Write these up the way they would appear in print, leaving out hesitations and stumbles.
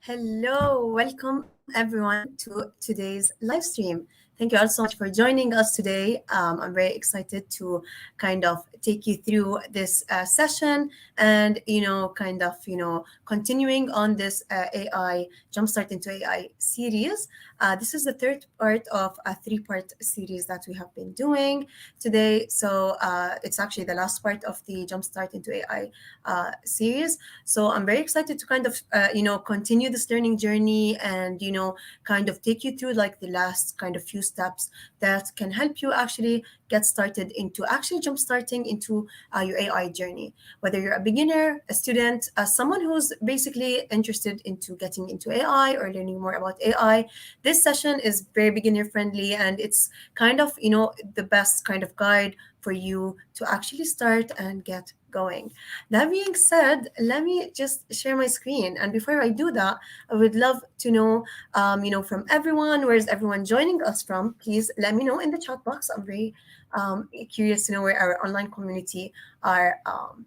Hello, welcome everyone to today's live stream. Thank you all so much for joining us today. I'm very excited to kind of take you through this session and, continuing on this AI Jumpstart into AI series. This is the third part of a three-part series that we have been doing today. So it's actually the last part of the Jumpstart into AI series. So I'm very excited to kind of, continue this learning journey and, kind of take you through like the last kind of few steps that can help you actually get started into actually jump starting into your AI journey. Whether you're a beginner, a student, someone who's basically interested into getting into AI or learning more about AI, this session is very beginner friendly and it's kind of, the best kind of guide for you to actually start and get going. That being said, let me just share my screen. And before I do that, I would love to know, from everyone, where is everyone joining us from? Please let me know in the chat box. I'm very curious to know where our online community are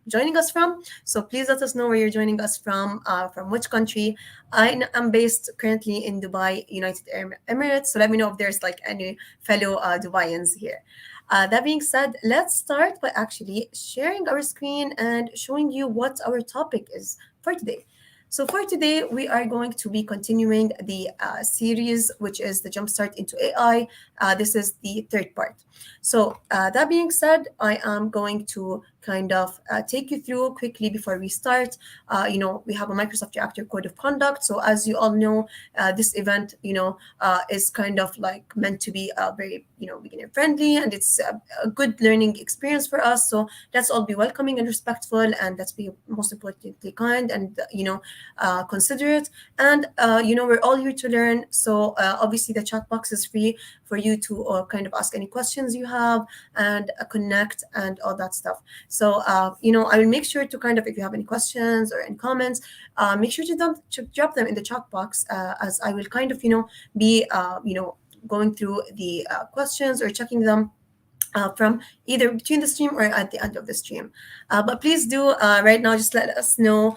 joining us from. So please let us know where you're joining us from which country. I'm based currently in Dubai, United Arab Emirates. So let me know if there's like any fellow Dubaians here. That being said, let's start by actually sharing our screen and showing you what our topic is for today. So for today, we are going to be continuing the series, which is the Jumpstart into AI. This is the third part. So that being said, I am going to kind of take you through quickly before we start. We have a Microsoft Reactor Code of Conduct. So as you all know, this event, is kind of like meant to be very, beginner friendly, and it's a good learning experience for us. So let's all be welcoming and respectful, and let's be most importantly kind and, considerate. And, we're all here to learn. So obviously the chat box is free for you to kind of ask any questions you have and connect and all that stuff. So, I will make sure to kind of, if you have any questions or any comments, make sure to drop them in the chat box as I will kind of, be, going through the questions or checking them from either between the stream or at the end of the stream. But please do right now, just let us know,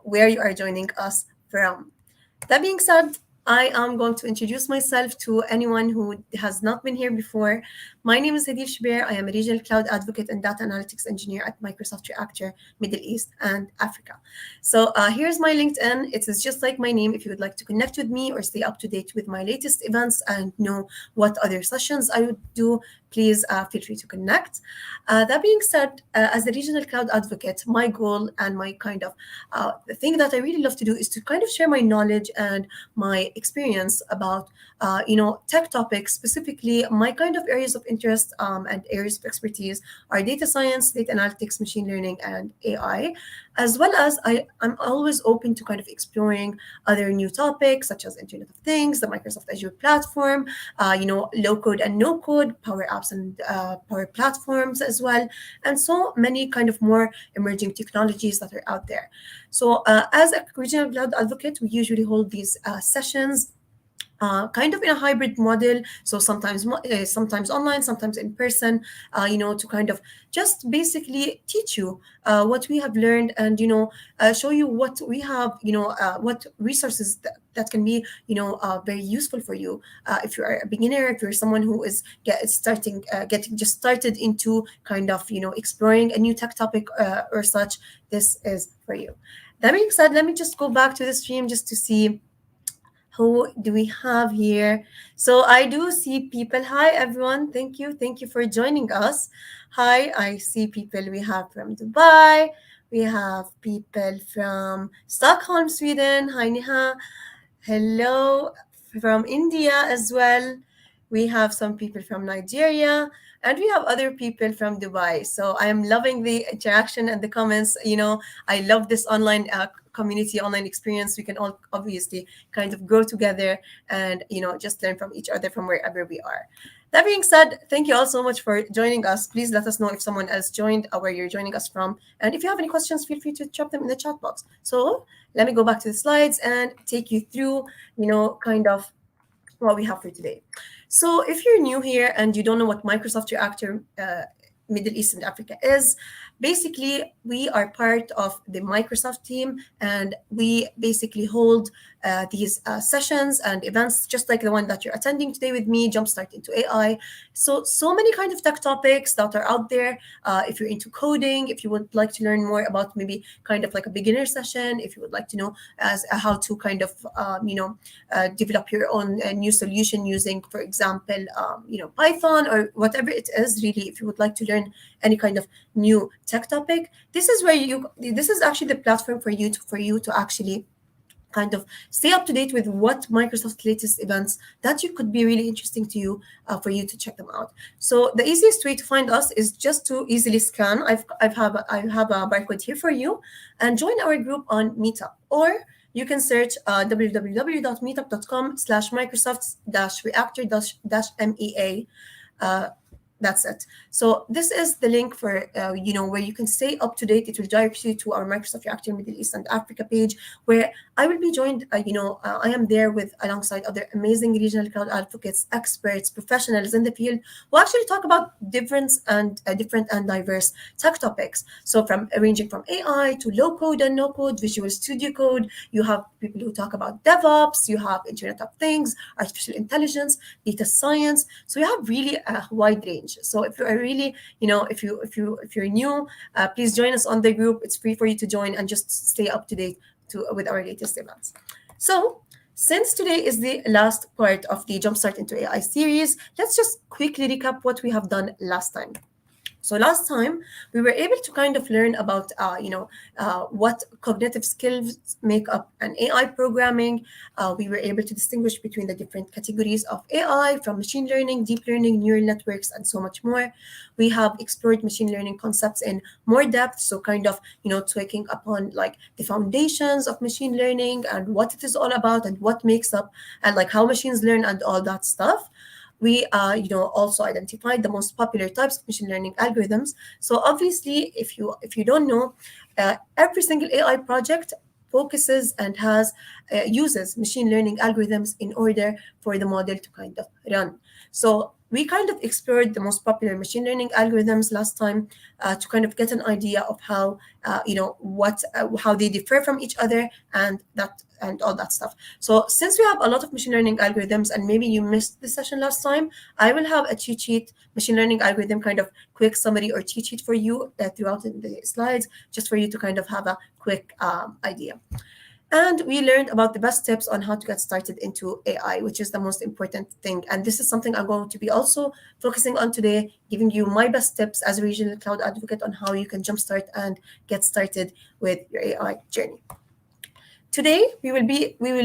where you are joining us from. That being said, I am going to introduce myself to anyone who has not been here before. My name is Hadeel. I am a regional cloud advocate and data analytics engineer at Microsoft Reactor, Middle East and Africa. So here's my LinkedIn. It is just like my name. If you would like to connect with me or stay up to date with my latest events and know what other sessions I would do, please feel free to connect. That being said, as a regional cloud advocate, my goal and my kind of the thing that I really love to do is to kind of share my knowledge and my experience about, tech topics. Specifically, my kind of areas of interest and areas of expertise are data science, data analytics, machine learning, and AI, as well as I'm always open to kind of exploring other new topics such as Internet of Things, the Microsoft Azure platform, low code and no code, Power Apps and Power Platforms as well, and so many kind of more emerging technologies that are out there. So as a regional cloud advocate, we usually hold these sessions kind of in a hybrid model. So sometimes online, sometimes in person, to kind of just basically teach you what we have learned and, show you what we have, what resources that can be, very useful for you. If you're a beginner, if you're someone who is getting just started into kind of, exploring a new tech topic or such, this is for you. That being said, let me just go back to the stream just to see who do we have here? So I do see people. Hi, everyone. Thank you. Thank you for joining us. Hi, I see people we have from Dubai. We have people from Stockholm, Sweden. Hi, Neha. Hello from India as well. We have some people from Nigeria, and we have other people from Dubai. So I am loving the interaction and the comments. I love this online community, online experience. We can all obviously kind of grow together and, just learn from each other from wherever we are. That being said, thank you all so much for joining us. Please let us know if someone else joined or where you're joining us from. And if you have any questions, feel free to drop them in the chat box. So let me go back to the slides and take you through, kind of what we have for today. So if you're new here and you don't know what Microsoft Reactor Middle East and Africa is, Basically, we are part of the Microsoft team, and we basically hold these sessions and events just like the one that you're attending today with me, Jumpstart into AI. So many kind of tech topics that are out there. If you're into coding, if you would like to learn more about maybe kind of like a beginner session, if you would like to know as how to kind of develop your own new solution using, for example, Python or whatever it is. Really, if you would like to learn any kind of new tech topic, this is where this is actually the platform for you to actually kind of stay up to date with what Microsoft's latest events that you could be really interesting to you, for you to check them out. So the easiest way to find us is just to easily scan. I have a barcode here for you, and join our group on Meetup, or you can search www.meetup.com/Microsoft-reactor-mea. Uh, that's it. So this is the link for where you can stay up to date. It will direct you to our Microsoft Reactor Middle East and Africa page, where I will be joined. I am there with alongside other amazing regional cloud advocates, experts, professionals in the field who actually talk about different and diverse tech topics. So from ranging from AI to low code and no code, Visual Studio Code. You have people who talk about DevOps. You have Internet of Things, artificial intelligence, data science. So you have really a wide range. So if you are really, if you're new, please join us on the group. It's free for you to join and just stay up to date with our latest events. So since today is the last part of the Jumpstart into AI series, let's just quickly recap what we have done last time. So last time we were able to kind of learn about, what cognitive skills make up an AI programming. We were able to distinguish between the different categories of AI, from machine learning, deep learning, neural networks, and so much more. We have explored machine learning concepts in more depth, so kind of, taking upon like the foundations of machine learning and what it is all about and what makes up and like how machines learn and all that stuff. We also identified the most popular types of machine learning algorithms. So obviously, if you don't know, every single AI project focuses and has uses machine learning algorithms in order for the model to kind of run. So we kind of explored the most popular machine learning algorithms last time, to kind of get an idea of how how they differ from each other and all that stuff. So since we have a lot of machine learning algorithms and maybe you missed the session last time, I will have a cheat sheet, machine learning algorithm kind of quick summary or cheat sheet for you throughout in the slides, just for you to kind of have a quick idea. And we learned about the best tips on how to get started into AI, which is the most important thing. And this is something I'm going to be also focusing on today, giving you my best tips as a regional cloud advocate on how you can jumpstart and get started with your AI journey. Today, we will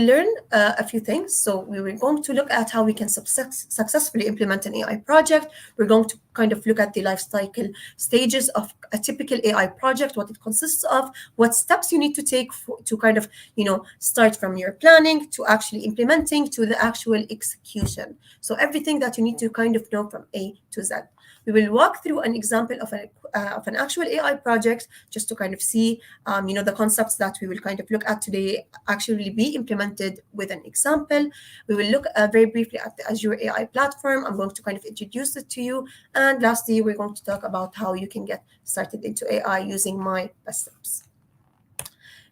learn a few things. So we were going to look at how we can successfully implement an AI project. We're going to kind of look at the life cycle stages of a typical AI project, what it consists of, what steps you need to take to kind of, start from your planning to actually implementing to the actual execution. So everything that you need to kind of know from A to Z. We will walk through an example of an actual AI project, just to kind of see, the concepts that we will kind of look at today actually be implemented with an example. We will look very briefly at the Azure AI platform. I'm going to kind of introduce it to you. And lastly, we're going to talk about how you can get started into AI using my best tips.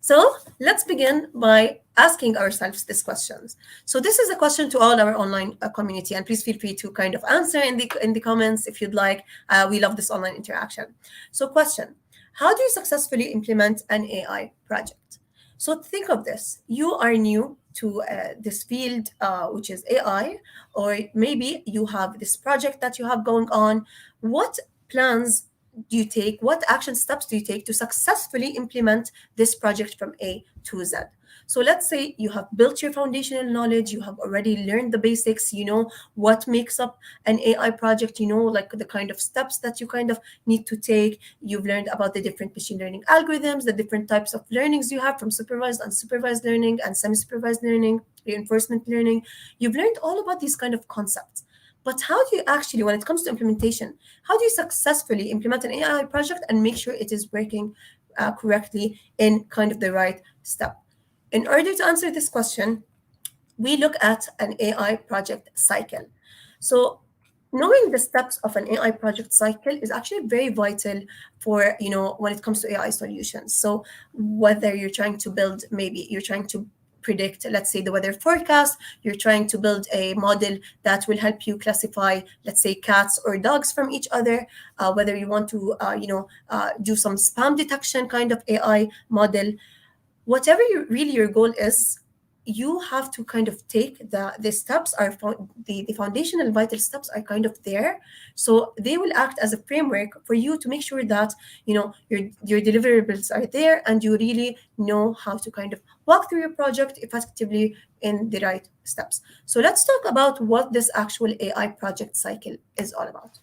So let's begin by asking ourselves these questions. So this is a question to all our online community, and please feel free to kind of answer in the comments if you'd like. We love this online interaction. So question: how do you successfully implement an AI project? So think of this: you are new to this field, which is AI, or maybe you have this project that you have going on. What plans do you take? What action steps do you take to successfully implement this project from A to Z? So let's say you have built your foundational knowledge, you have already learned the basics, you know what makes up an AI project, you know, like the kind of steps that you kind of need to take. You've learned about the different machine learning algorithms, the different types of learnings you have, from supervised, unsupervised learning, and semi-supervised learning, reinforcement learning. You've learned all about these kind of concepts. But how do you actually, when it comes to implementation, how do you successfully implement an AI project and make sure it is working correctly in kind of the right step? In order to answer this question, we look at an AI project cycle. So knowing the steps of an AI project cycle is actually very vital for, when it comes to AI solutions. So whether you're trying to build, maybe you're trying to predict, let's say, the weather forecast, you're trying to build a model that will help you classify, let's say, cats or dogs from each other, whether you want to, do some spam detection kind of AI model, whatever really your goal is, you have to kind of take the steps are the foundational vital steps are kind of there. So they will act as a framework for you to make sure that your deliverables are there, and you really know how to kind of walk through your project effectively in the right steps. So let's talk about what this actual AI project cycle is all about.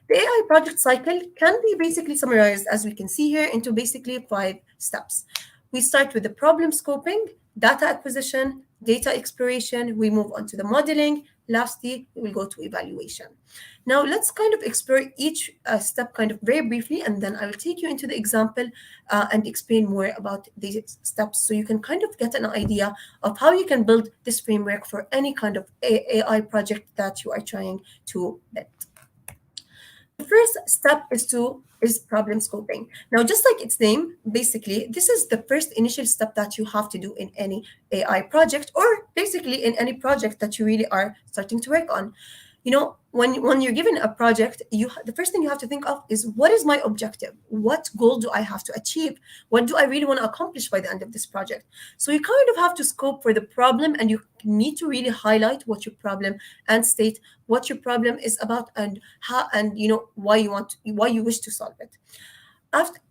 The AI project cycle can be basically summarized, as we can see here, into basically 5 steps. We start with the problem scoping, data acquisition, data exploration, we move on to the modeling, lastly, we will go to evaluation. Now, let's kind of explore each step kind of very briefly, and then I will take you into the example and explain more about these steps so you can kind of get an idea of how you can build this framework for any kind of AI project that you are trying to build. The first step is problem scoping. Now, just like its name, basically, this is the first initial step that you have to do in any AI project, or basically in any project that you really are starting to work on. When you're given a project, the first thing you have to think of is, what is my objective? What goal do I have to achieve? What do I really want to accomplish by the end of this project? So you kind of have to scope for the problem, and you need to really highlight what your problem and state what your problem is about, and how, and why you wish to solve it.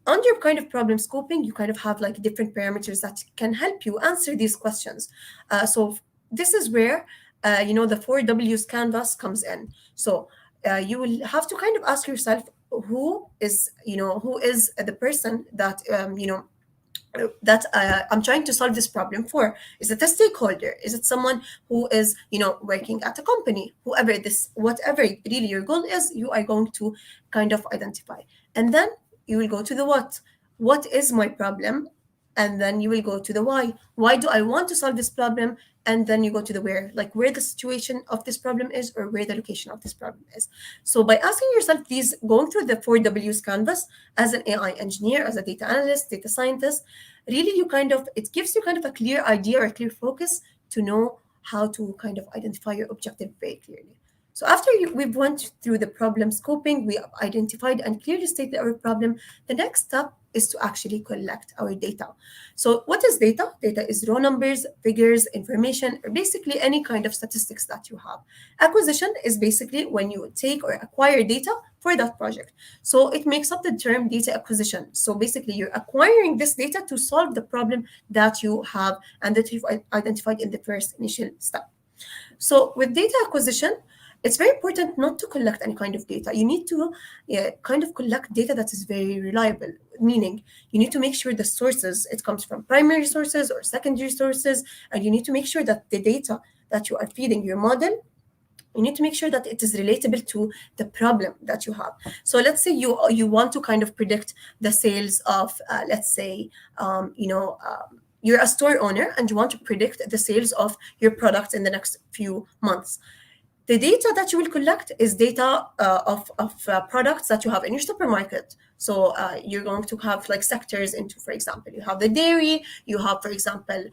Under kind of problem scoping, you kind of have like different parameters that can help you answer these questions. So this is where the 4Ws canvas comes in. So you will have to kind of ask yourself, who is the person that I'm trying to solve this problem for. Is it a stakeholder? Is it someone who is, working at a company? Whatever really your goal is, you are going to kind of identify. And then you will go to the what. What is my problem? And then you will go to the why. Why do I want to solve this problem? And then you go to the where, like where the situation of this problem is, or where the location of this problem is. So by asking yourself these, going through the 4Ws canvas as an AI engineer, as a data analyst, data scientist, really it gives you kind of a clear idea or a clear focus to know how to kind of identify your objective very clearly. So after we've went through the problem scoping, we identified and clearly stated our problem. The next step is to actually collect our data. So what is data? Data is raw numbers, figures, information, or basically any kind of statistics that you have. Acquisition is basically when you take or acquire data for that project. So it makes up the term data acquisition. So basically you're acquiring this data to solve the problem that you have and that you've identified in the first initial step. So with data acquisition, it's very important not to collect any kind of data. You need to kind of collect data that is very reliable, meaning you need to make sure the sources, it comes from primary sources or secondary sources, and you need to make sure that the data that you are feeding your model, you need to make sure that it is relatable to the problem that you have. So let's say you want to kind of predict the sales of, let's say, you're a store owner and you want to predict the sales of your products in the next few months. The data that you will collect is data of products that you have in your supermarket. So you're going to have like sectors into, for example, you have the dairy, you have, for example,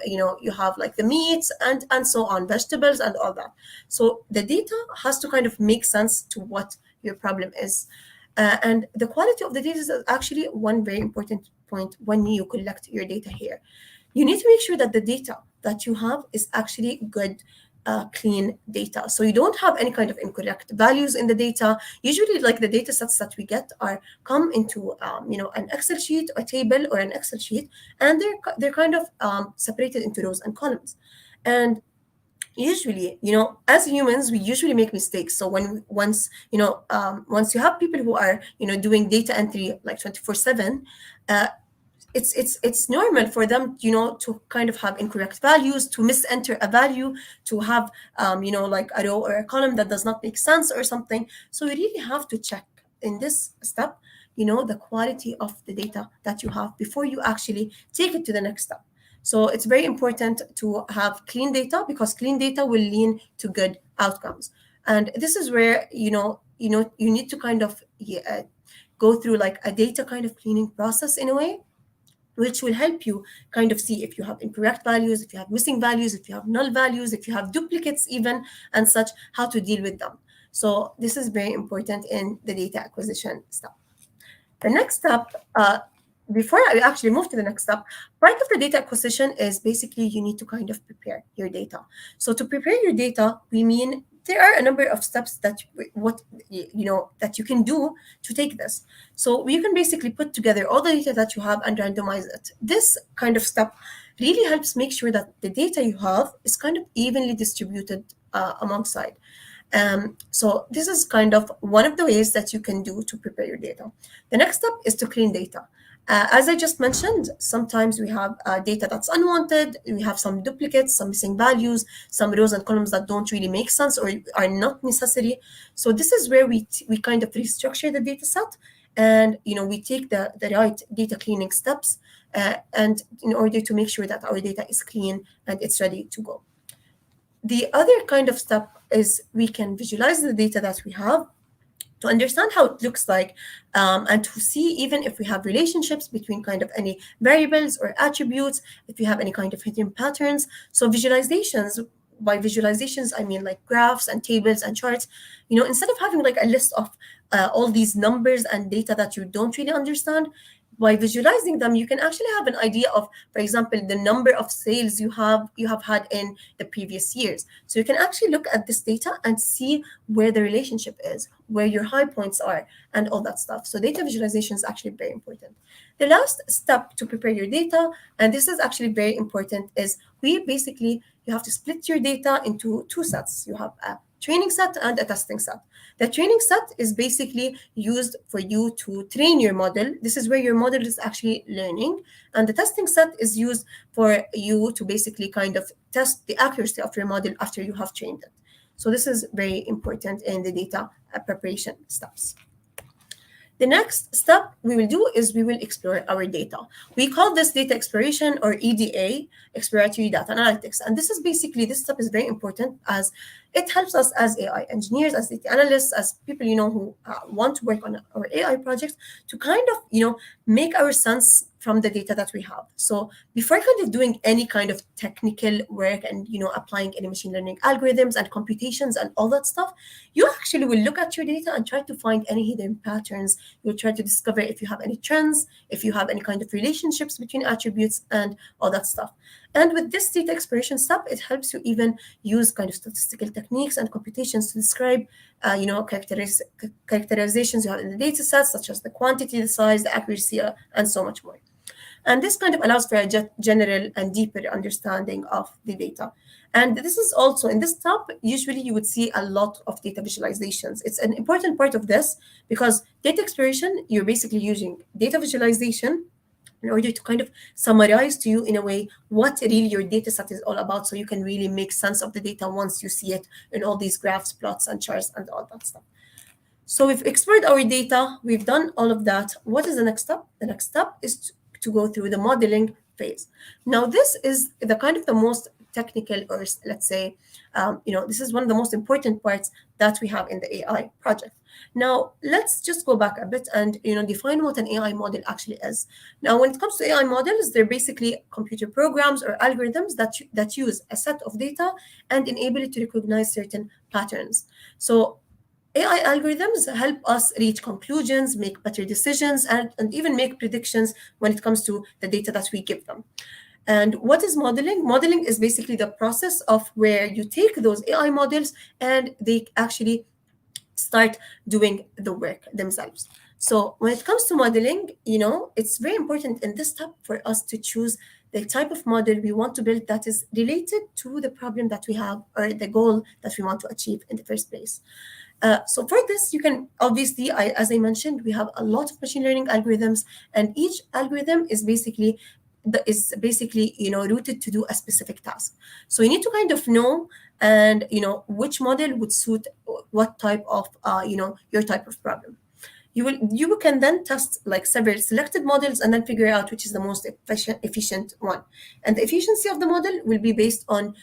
you have like the meats and so on, vegetables and all that. So the data has to kind of make sense to what your problem is. And the quality of the data is actually one very important point when you collect your data here. You need to make sure that the data that you have is actually good, clean data. So you don't have any kind of incorrect values in the data. Usually, like the data sets that we get come into an Excel sheet, a table, or an Excel sheet, and they're kind of separated into rows and columns. And usually, as humans, we usually make mistakes. So once you have people who are doing data entry like 24/7, it's normal for them to kind of have incorrect values, to misenter a value, to have like a row or a column that does not make sense or something. So you really have to check in this step the quality of the data that you have before you actually take it to the next step. So it's very important to have clean data, because clean data will lead to good outcomes. And this is where you need to kind of go through like a data kind of cleaning process in a way, which will help you kind of see if you have incorrect values, if you have missing values, if you have null values, if you have duplicates even, and such, how to deal with them. So this is very important in the data acquisition step. The next step, before I actually move to the next step, part of the data acquisition is basically you need to kind of prepare your data. So to prepare your data, we mean there are a number of steps that that you can do to take this. So you can basically put together all the data that you have and randomize it. This kind of step really helps make sure that the data you have is kind of evenly distributed alongside. So this is kind of one of the ways that you can do to prepare your data. The next step is to clean data. As I just mentioned, sometimes we have data that's unwanted, we have some duplicates, some missing values, some rows and columns that don't really make sense or are not necessary. So this is where we kind of restructure the data set, and we take the right data cleaning steps, and in order to make sure that our data is clean and it's ready to go. The other kind of step is we can visualize the data that we have to understand how it looks like, and to see even if we have relationships between kind of any variables or attributes, if we have any kind of hidden patterns. So visualizations, by visualizations, I mean like graphs and tables and charts. Instead of having like a list of all these numbers and data that you don't really understand, by visualizing them, you can actually have an idea of, for example, the number of sales you have had in the previous years. So you can actually look at this data and see where the relationship is, where your high points are, and all that stuff. So data visualization is actually very important. The last step to prepare your data, and this is actually very important, is you have to split your data into two sets. You have a training set and a testing set. The training set is basically used for you to train your model. This is where your model is actually learning. And the testing set is used for you to basically kind of test the accuracy of your model after you have trained it. So this is very important in the data preparation steps. The next step we will do is we will explore our data. We call this data exploration, or EDA, exploratory data analytics. And this step is very important, as it helps us as AI engineers, as data analysts, as people, who want to work on our AI projects, to kind of, make our sense from the data that we have. So before kind of doing any kind of technical work and, applying any machine learning algorithms and computations and all that stuff, you actually will look at your data and try to find any hidden patterns. You'll try to discover if you have any trends, if you have any kind of relationships between attributes and all that stuff. And with this data exploration step, it helps you even use kind of statistical techniques and computations to describe, characterizations you have in the data sets, such as the quantity, the size, the accuracy, and so much more. And this kind of allows for a general and deeper understanding of the data. And this is also, in this step, usually you would see a lot of data visualizations. It's an important part of this, because data exploration, you're basically using data visualization in order to kind of summarize to you in a way what really your data set is all about, so you can really make sense of the data once you see it in all these graphs, plots, and charts, and all that stuff. So we've explored our data, we've done all of that. What is the next step? The next step is to go through the modeling phase. Now, this is the kind of the most technical, or let's say, this is one of the most important parts that we have in the AI project. Now, let's just go back a bit and define what an AI model actually is. Now, when it comes to AI models, they're basically computer programs or algorithms that use a set of data and enable it to recognize certain patterns. So AI algorithms help us reach conclusions, make better decisions, and even make predictions when it comes to the data that we give them. And what is modeling? Modeling is basically the process of where you take those AI models and they actually start doing the work themselves. So when it comes to modeling, it's very important in this step for us to choose the type of model we want to build that is related to the problem that we have or the goal that we want to achieve in the first place. So for this, you can obviously, as I mentioned, we have a lot of machine learning algorithms, and each algorithm is basically rooted to do a specific task. So you need to kind of know and which model would suit what type of your type of problem. You can then test like several selected models and then figure out which is the most efficient one. And the efficiency of the model will be based on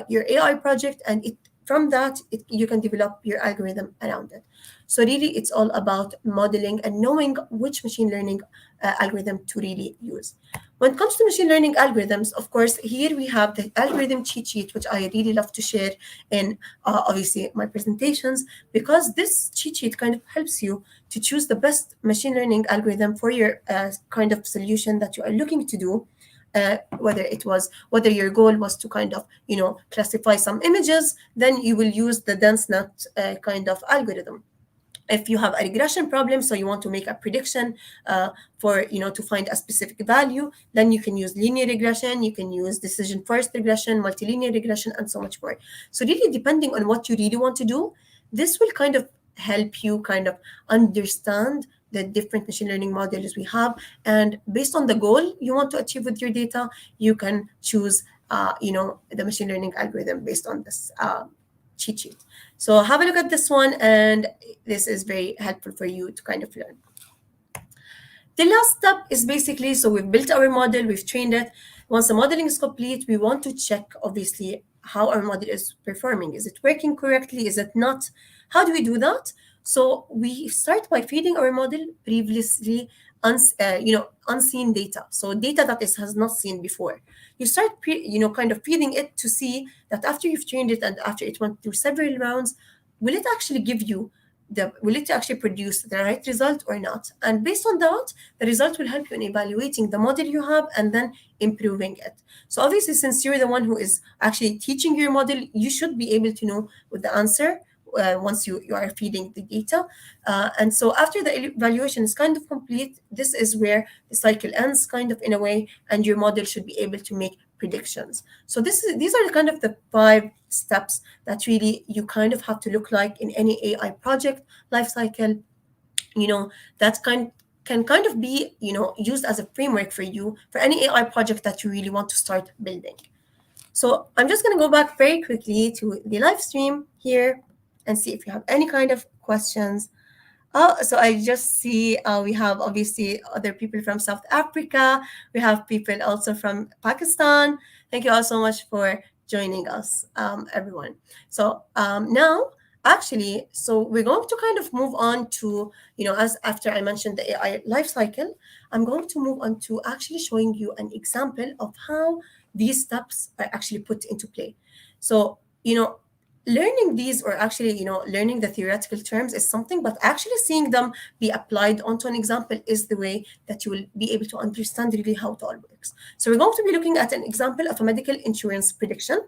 your AI project and from that, you can develop your algorithm around it. So really, it's all about modeling and knowing which machine learning algorithm to really use. When it comes to machine learning algorithms, of course, here we have the algorithm cheat sheet, which I really love to share in obviously my presentations, because this cheat sheet kind of helps you to choose the best machine learning algorithm for your kind of solution that you are looking to do. Whether your goal was to kind of classify some images, then you will use the dense net kind of algorithm. If you have a regression problem, so you want to make a prediction for to find a specific value, then you can use linear regression, you can use decision first regression, multilinear regression, and so much more. So really, depending on what you really want to do, this will kind of help you kind of understand the different machine learning models we have, and based on the goal you want to achieve with your data, you can choose the machine learning algorithm based on this cheat sheet. So have a look at this one, and this is very helpful for you to kind of learn. The last step is basically, so we've built our model, we've trained it. Once the modeling is complete, we want to check, obviously, how our model is performing. Is it working correctly? Is it not? How do we do that? So we start by feeding our model previously unseen data. So data that it has not seen before. You start kind of feeding it to see that after you've trained it and after it went through several rounds, will it actually give you will it actually produce the right result or not? And based on that, the result will help you in evaluating the model you have and then improving it. So obviously, since you're the one who is actually teaching your model, you should be able to know what the answer once you are feeding the data. And so after the evaluation is kind of complete, this is where the cycle ends kind of in a way, and your model should be able to make predictions. So these are kind of the 5 steps that really you kind of have to look like in any AI project life cycle, that can kind of be used as a framework for you for any AI project that you really want to start building. So I'm just going to go back very quickly to the live stream here and see if you have any kind of questions. Oh, so I just see we have obviously other people from South Africa. We have people also from Pakistan. Thank you all so much for joining us, everyone. So now, actually, so we're going to kind of move on to, as after I mentioned the AI lifecycle, I'm going to move on to actually showing you an example of how these steps are actually put into play. So, learning these, or actually learning the theoretical terms is something, but actually seeing them be applied onto an example is the way that you will be able to understand really how it all works. So we're going to be looking at an example of a medical insurance prediction,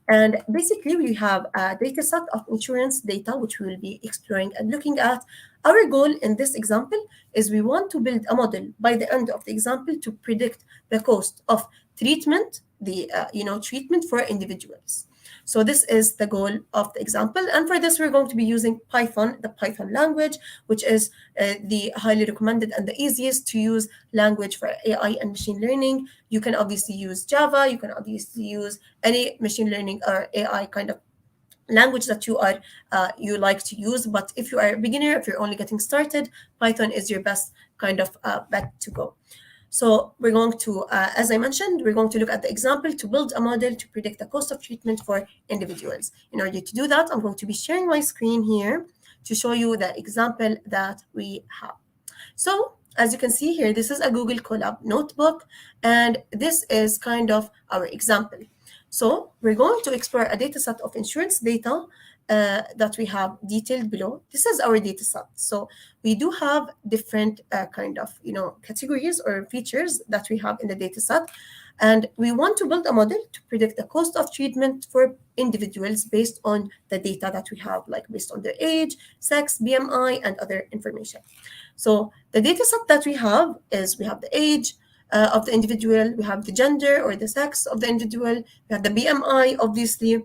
and basically we have a data set of insurance data which we will be exploring and looking at. Our goal in this example is we want to build a model by the end of the example to predict the cost of treatment, the treatment for individuals. So this is the goal of the example. And for this, we're going to be using Python, the Python language, which is the highly recommended and the easiest to use language for AI and machine learning. You can obviously use Java. You can obviously use any machine learning or AI kind of language that you like to use. But if you are a beginner, if you're only getting started, Python is your best kind of bet to go. So we're going to, as I mentioned, we're going to look at the example to build a model to predict the cost of treatment for individuals. In order to do that, I'm going to be sharing my screen here to show you the example that we have. So as you can see here, this is a Google Colab notebook, and this is kind of our example. So we're going to explore a data set of insurance data that we have detailed below. This is our data set. So we do have different kind of categories or features that we have in the data set, and we want to build a model to predict the cost of treatment for individuals based on the data that we have, like based on their age, sex, BMI, and other information. So the data set that we have is we have the age of the individual, we have the gender or the sex of the individual, we have the BMI, obviously,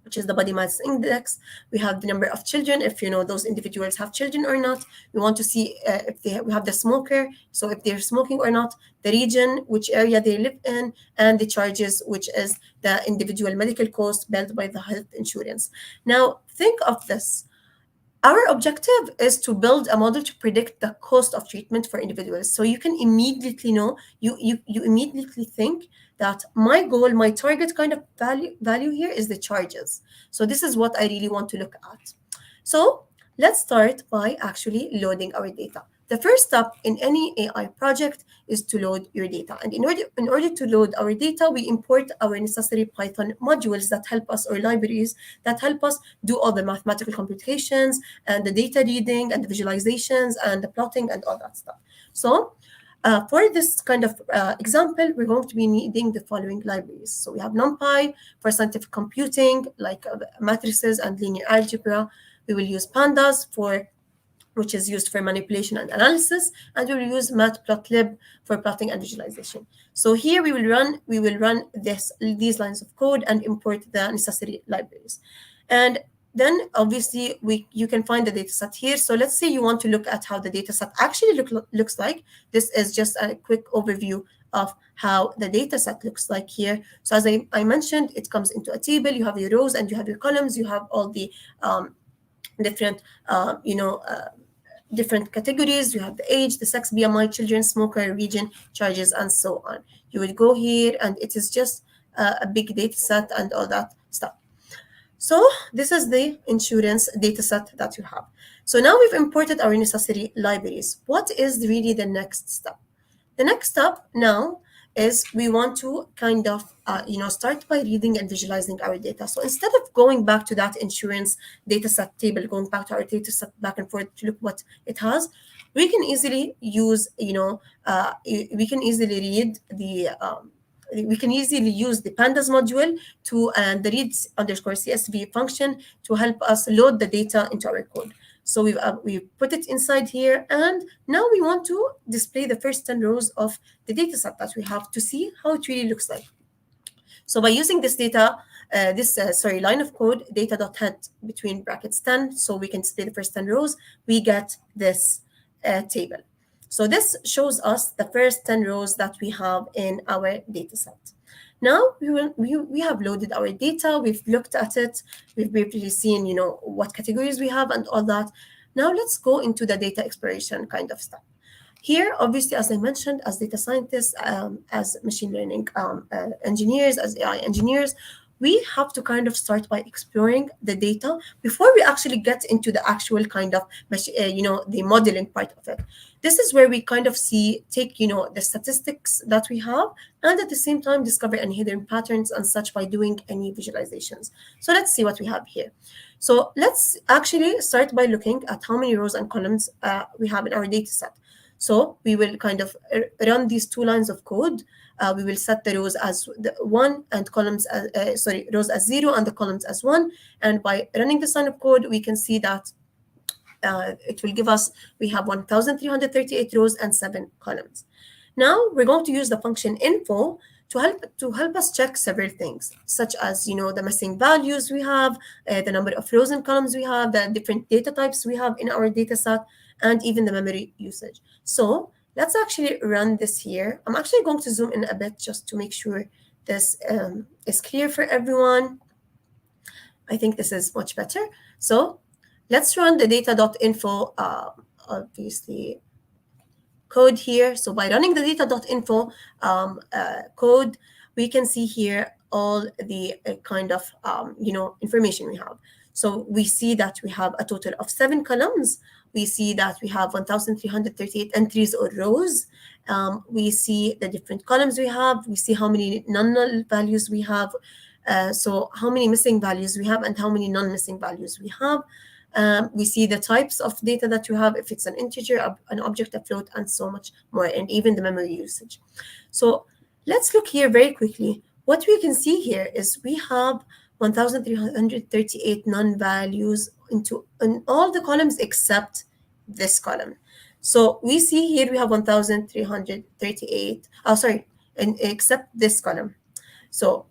which is the body mass index. We have the number of children, if those individuals have children or not. We want to see if we have the smoker, so if they're smoking or not, the region, which area they live in, and the charges, which is the individual medical cost billed by the health insurance. Now, think of this. Our objective is to build a model to predict the cost of treatment for individuals. So you can immediately know, you immediately think that my goal, my target kind of value here is the charges. So this is what I really want to look at. So let's start by actually loading our data. The first step in any AI project is to load your data. And in order to load our data, we import our necessary Python modules that help us, or libraries that help us do all the mathematical computations and the data reading and the visualizations and the plotting and all that stuff. So for this kind of example, we're going to be needing the following libraries. So we have NumPy for scientific computing, like matrices and linear algebra. We will use pandas for which is used for manipulation and analysis, and we will use matplotlib for plotting and visualization. So here we will run these lines of code and import the necessary libraries. And then obviously you can find the dataset here. So let's say you want to look at how the dataset actually looks like. This is just a quick overview of how the dataset looks like here. So as I mentioned, it comes into a table. You have your rows and you have your columns. You have all the different different categories. You have the age, the sex, BMI, children, smoker, region, charges, and so on. You would go here, and it is just a big data set and all that stuff. So this is the insurance data set that you have. So now we've imported our necessary libraries. What is really the next step? The next step now is we want to kind of start by reading and visualizing our data. So instead of going back to that insurance data set table, going back to our data set back and forth to look what it has, we can easily use we can easily read the we can easily use the pandas module to and the reads underscore CSV function to help us load the data into our code. So we've put it inside here, and now we want to display the first 10 rows of the data set that we have to see how it really looks like. So by using this line of code, data.head between brackets 10, so we can display the first 10 rows, we get this table. So this shows us the first 10 rows that we have in our data set. Now we have loaded our data, we've looked at it, we've briefly seen, what categories we have and all that. Now let's go into the data exploration kind of stuff. Here, obviously, as I mentioned, as data scientists, as machine learning engineers, as AI engineers, we have to kind of start by exploring the data before we actually get into the actual kind of, the modeling part of it. This is where we kind of take the statistics that we have, and at the same time discover any hidden patterns and such by doing any visualizations. So let's see what we have here. So let's actually start by looking at how many rows and columns we have in our data set. So we will kind of run these two lines of code. We will set the rows as 1 and columns rows as 0 and the columns as 1. And by running this line of code, we can see that it will give us, we have 1,338 rows and 7 columns. Now we're going to use the function info to help us check several things, such as the missing values we have, the number of rows and columns we have, the different data types we have in our data set, and even the memory usage. So let's actually run this here. I'm actually going to zoom in a bit just to make sure this is clear for everyone. I think this is much better. So let's run the data.info, obviously, code here. So by running the data.info code, we can see here all the kind of information we have. So we see that we have a total of 7 columns. We see that we have 1,338 entries or rows. We see the different columns we have. We see how many non-null values we have. So how many missing values we have and how many non-missing values we have. We see the types of data that you have, if it's an integer, an object, a float, and so much more, and even the memory usage. So let's look here very quickly. What we can see here is we have 1,338 non-values in all the columns except this column. So we see here we have 1,338, except this column. So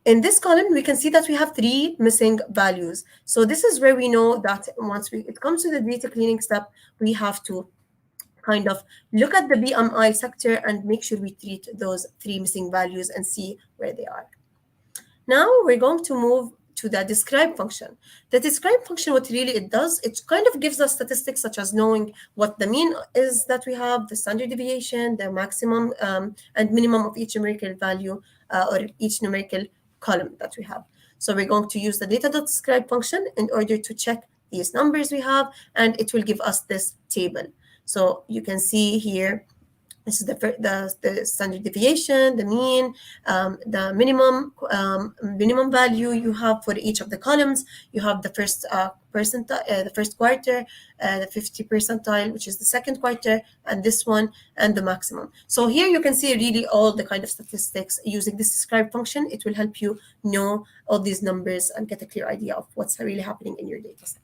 in this column, we can see that we have 3 missing values. So this is where we know that once it comes to the data cleaning step, we have to kind of look at the BMI sector and make sure we treat those 3 missing values and see where they are. Now we're going to move to the describe function. The describe function, what really it does, it kind of gives us statistics such as knowing what the mean is that we have, the standard deviation, the maximum and minimum of each numerical value or each numerical column that we have. So we're going to use the data.describe function in order to check these numbers we have, and it will give us this table. So you can see here, this is the standard deviation, the mean, the minimum value you have for each of the columns. You have the first the first quarter, the 50 percentile, which is the second quarter, and this one, and the maximum. So here you can see really all the kind of statistics using this describe function. It will help you know all these numbers and get a clear idea of what's really happening in your data set.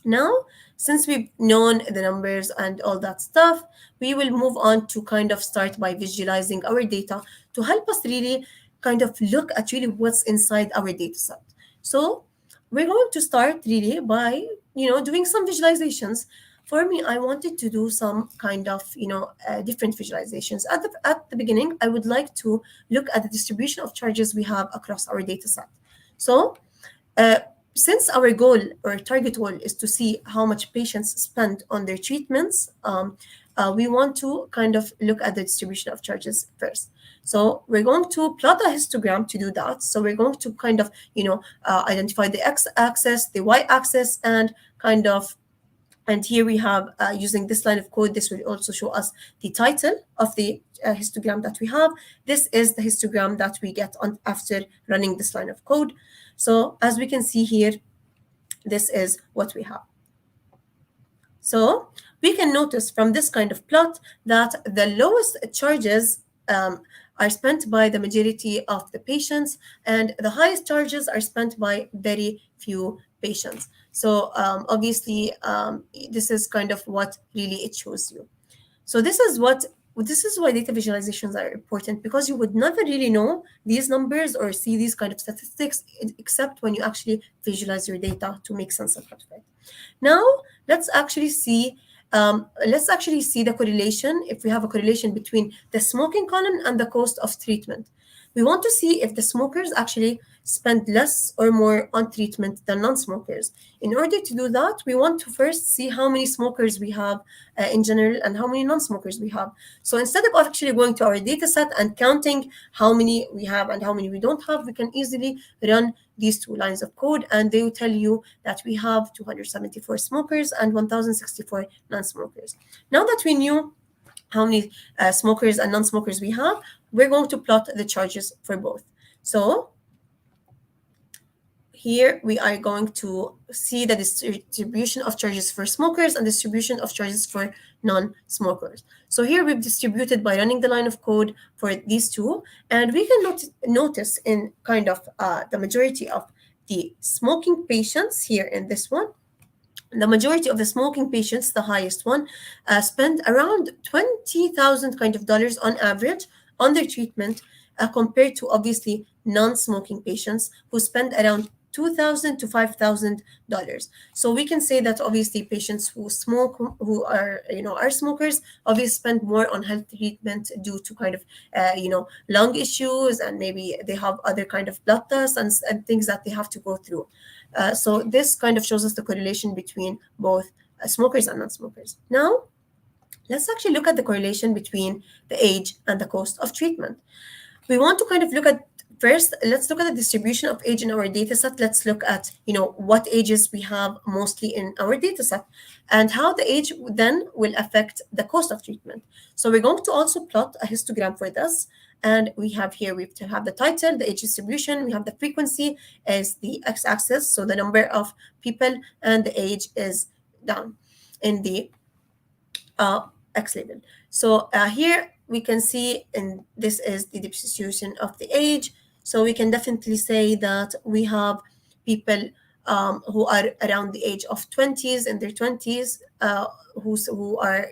Now, since we've known the numbers and all that stuff, we will move on to kind of start by visualizing our data to help us really kind of look at really what's inside our data set. So we're going to start really by, doing some visualizations. For me, I wanted to do some kind of, different visualizations. At the beginning, I would like to look at the distribution of charges we have across our data set. So, since our goal or target goal is to see how much patients spend on their treatments, we want to kind of look at the distribution of charges first. So we're going to plot a histogram to do that. So we're going to kind of, identify the x-axis, the y-axis, and here we have, using this line of code, this will also show us the title of the histogram that we have. This is the histogram that we get on after running this line of code. So as we can see here, this is what we have. So we can notice from this kind of plot that the lowest charges are spent by the majority of the patients, and the highest charges are spent by very few patients. So obviously, this is kind of what really it shows you. So this is why data visualizations are important, because you would never really know these numbers or see these kind of statistics except when you actually visualize your data to make sense of it. Now, let's actually see the correlation. If we have a correlation between the smoking column and the cost of treatment, we want to see if the smokers actually spend less or more on treatment than non-smokers. In order to do that, we want to first see how many smokers we have in general and how many non-smokers we have. So instead of actually going to our data set and counting how many we have and how many we don't have, we can easily run these two lines of code, and they will tell you that we have 274 smokers and 1,064 non-smokers. Now that we knew how many smokers and non-smokers we have, we're going to plot the charges for both. So here we are going to see the distribution of charges for smokers and distribution of charges for non-smokers. So here we've distributed by running the line of code for these two, and we can notice in kind of the majority of the smoking patients here in this one, the majority of the smoking patients, the highest one, spend around $20,000 kind of dollars on average on their treatment, compared to obviously non-smoking patients who spend around $2,000 to $5,000. So we can say that obviously patients who smoke, who are smokers, obviously spend more on health treatment due to kind of lung issues, and maybe they have other kind of blood tests and things that they have to go through. So this kind of shows us the correlation between both smokers and non-smokers. Now, let's actually look at the correlation between the age and the cost of treatment. We want to kind of look at first, let's look at the distribution of age in our data set. Let's look at, what ages we have mostly in our data set and how the age then will affect the cost of treatment. So we're going to also plot a histogram for this. And we have here, we have the title, the age distribution, we have the frequency as the x-axis, so the number of people, and the age is down in the X label. So here we can see, and this is the distribution of the age. So we can definitely say that we have people who are around the age of 20s, in their 20s, who are,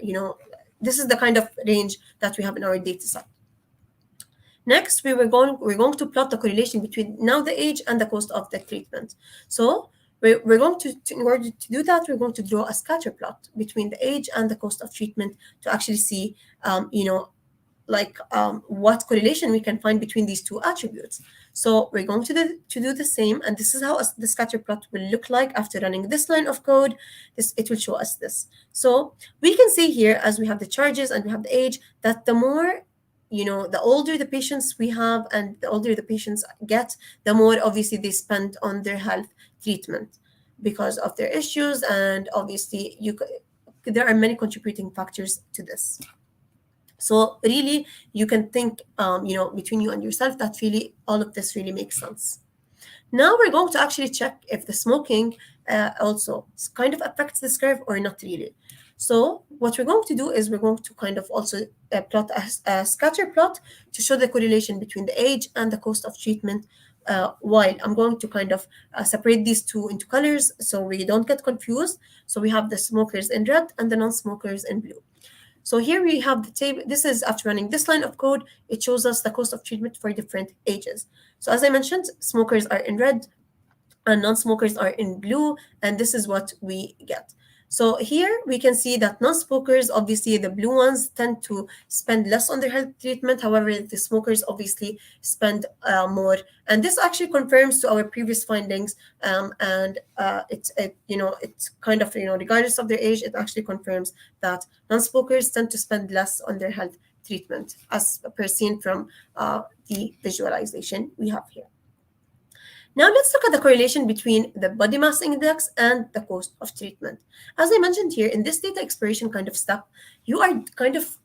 this is the kind of range that we have in our data set. Next, we're going to plot the correlation between now the age and the cost of the treatment. So we're going to, in order to do that, we're going to draw a scatter plot between the age and the cost of treatment to actually see, what correlation we can find between these two attributes. So we're going to do the same, and this is how the scatter plot will look like after running this line of code. It will show us this. So we can see here, as we have the charges and we have the age, that the more, the older the patients we have and the older the patients get, the more obviously they spend on their health treatment because of their issues, and obviously there are many contributing factors to this. So really, you can think, between you and yourself, that really all of this really makes sense. Now we're going to actually check if the smoking also kind of affects this curve or not really. So what we're going to do is we're going to kind of also plot a scatter plot to show the correlation between the age and the cost of treatment, while I'm going to kind of separate these two into colors so we don't get confused. So we have the smokers in red and the non-smokers in blue. So here we have the table. This is after running this line of code. It shows us the cost of treatment for different ages. So as I mentioned, smokers are in red and non-smokers are in blue, and this is what we get. So here we can see that non-smokers, obviously the blue ones, tend to spend less on their health treatment. However, the smokers obviously spend more, and this actually confirms to our previous findings. And it's kind of, regardless of their age, it actually confirms that non-smokers tend to spend less on their health treatment, as per seen from the visualization we have here. Now let's look at the correlation between the body mass index and the cost of treatment. As I mentioned here, in this data exploration kind of step, you are kind of,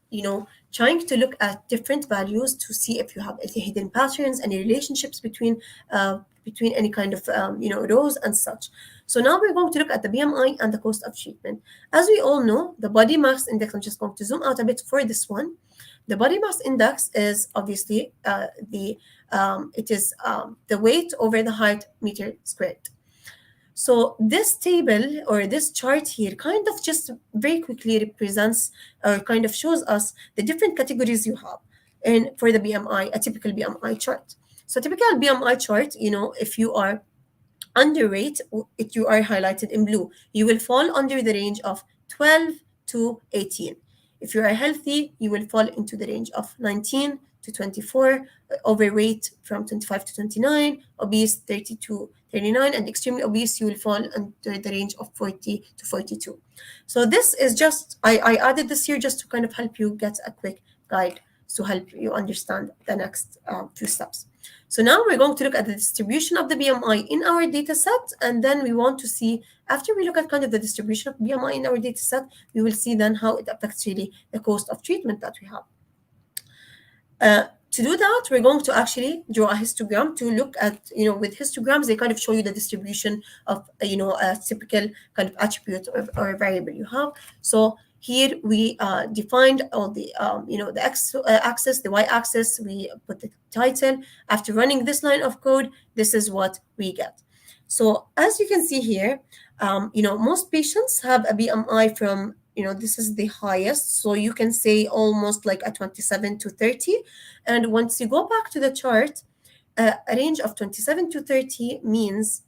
trying to look at different values to see if you have any hidden patterns, any relationships between any kind of, rows and such. So now we're going to look at the BMI and the cost of treatment. As we all know, the body mass index, I'm just going to zoom out a bit for this one. The body mass index is obviously the weight over the height meter squared. So this table or this chart here kind of just very quickly represents or kind of shows us the different categories you have for the BMI, a typical BMI chart. So typical BMI chart, if you are underweight, if you are highlighted in blue, you will fall under the range of 12 to 18. If you are healthy, you will fall into the range of 19 to 24, overweight from 25 to 29, obese 30 to 39, and extremely obese, you will fall under the range of 40 to 42. So this is just, I added this here just to kind of help you get a quick guide to help you understand the next few steps. So now we're going to look at the distribution of the BMI in our data set, and then we want to see, after we look at kind of the distribution of BMI in our data set, we will see then how it affects really the cost of treatment that we have. To do that, we're going to actually draw a histogram to look at, with histograms, they kind of show you the distribution of, a typical kind of attribute or variable you have. So here we defined all the, the x-axis, the y-axis, we put the title. After running this line of code, this is what we get. So as you can see here, most patients have a BMI from, this is the highest. So you can say almost like a 27 to 30. And once you go back to the chart, a range of 27 to 30 means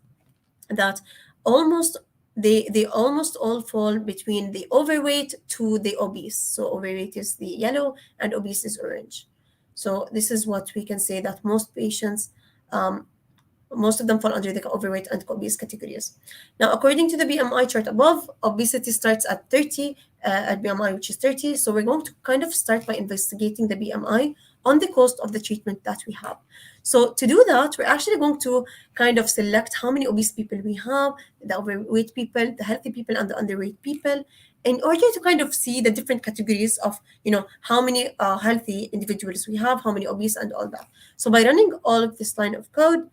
that they almost all fall between the overweight to the obese. So overweight is the yellow and obese is orange. So this is what we can say, that most patients, most of them fall under the overweight and obese categories. Now, according to the BMI chart above, obesity starts at 30, at BMI, which is 30. So we're going to kind of start by investigating the BMI on the cost of the treatment that we have. So to do that, we're actually going to kind of select how many obese people we have, the overweight people, the healthy people, and the underweight people, in order to kind of see the different categories of, how many healthy individuals we have, how many obese, and all that. So by running all of this line of code,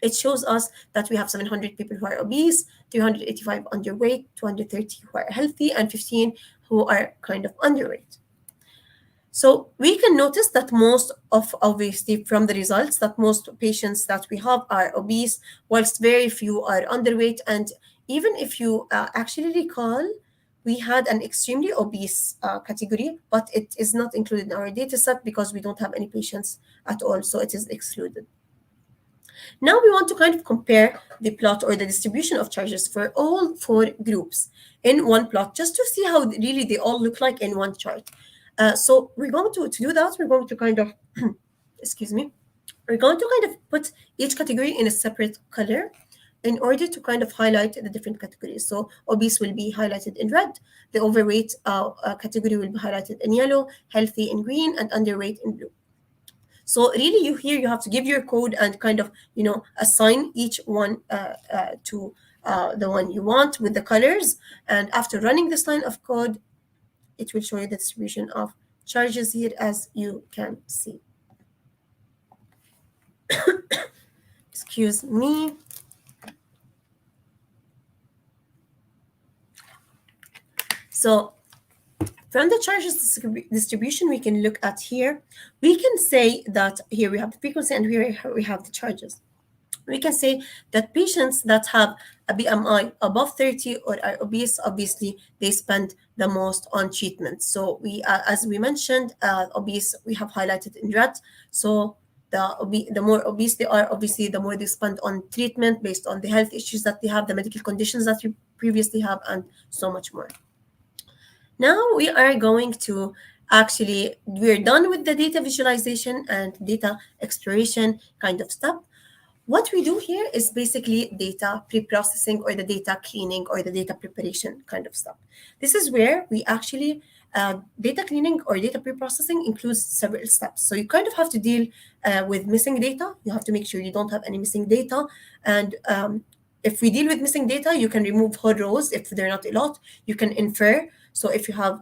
it shows us that we have 700 people who are obese, 385 underweight, 230 who are healthy, and 15 who are kind of underweight. So we can notice that obviously from the results, that most patients that we have are obese, whilst very few are underweight. And even if you actually recall, we had an extremely obese category, but it is not included in our data set because we don't have any patients at all, so it is excluded. Now we want to kind of compare the plot or the distribution of charges for all four groups in one plot, just to see how really they all look like in one chart. So we're going to do that. We're going to kind of, excuse me, we're going to kind of put each category in a separate color in order to kind of highlight the different categories. So obese will be highlighted in red, the overweight category will be highlighted in yellow, healthy in green, and underweight in blue. So really, you have to give your code and kind of assign each one to the one you want with the colors. And after running this line of code, it will show you the distribution of charges here, as you can see. Excuse me. So from the charges distribution, we can look at here. We can say that here we have the frequency and here we have the charges. We can say that patients that have a BMI above 30 or are obese, obviously, they spend the most on treatment. So we, as we mentioned, obese, we have highlighted in red. So the more obese they are, obviously, the more they spend on treatment based on the health issues that they have, the medical conditions that you previously have, and so much more. Now we are going to we're done with the data visualization and data exploration kind of stuff. What we do here is basically data pre-processing or the data cleaning or the data preparation kind of stuff. This is where we actually, data cleaning or data pre-processing includes several steps. So you kind of have to deal with missing data. You have to make sure you don't have any missing data. And if we deal with missing data, you can remove whole rows if they're not a lot. You can infer. So if you have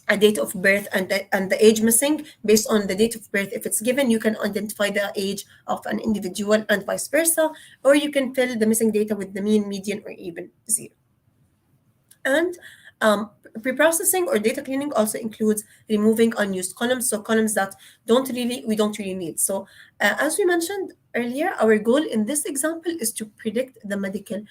a date of birth and the age missing, based on the date of birth, if it's given, you can identify the age of an individual and vice versa, or you can fill the missing data with the mean, median, or even zero. And preprocessing or data cleaning also includes removing unused columns, so columns that we don't really need. So as we mentioned earlier, our goal in this example is to predict the medical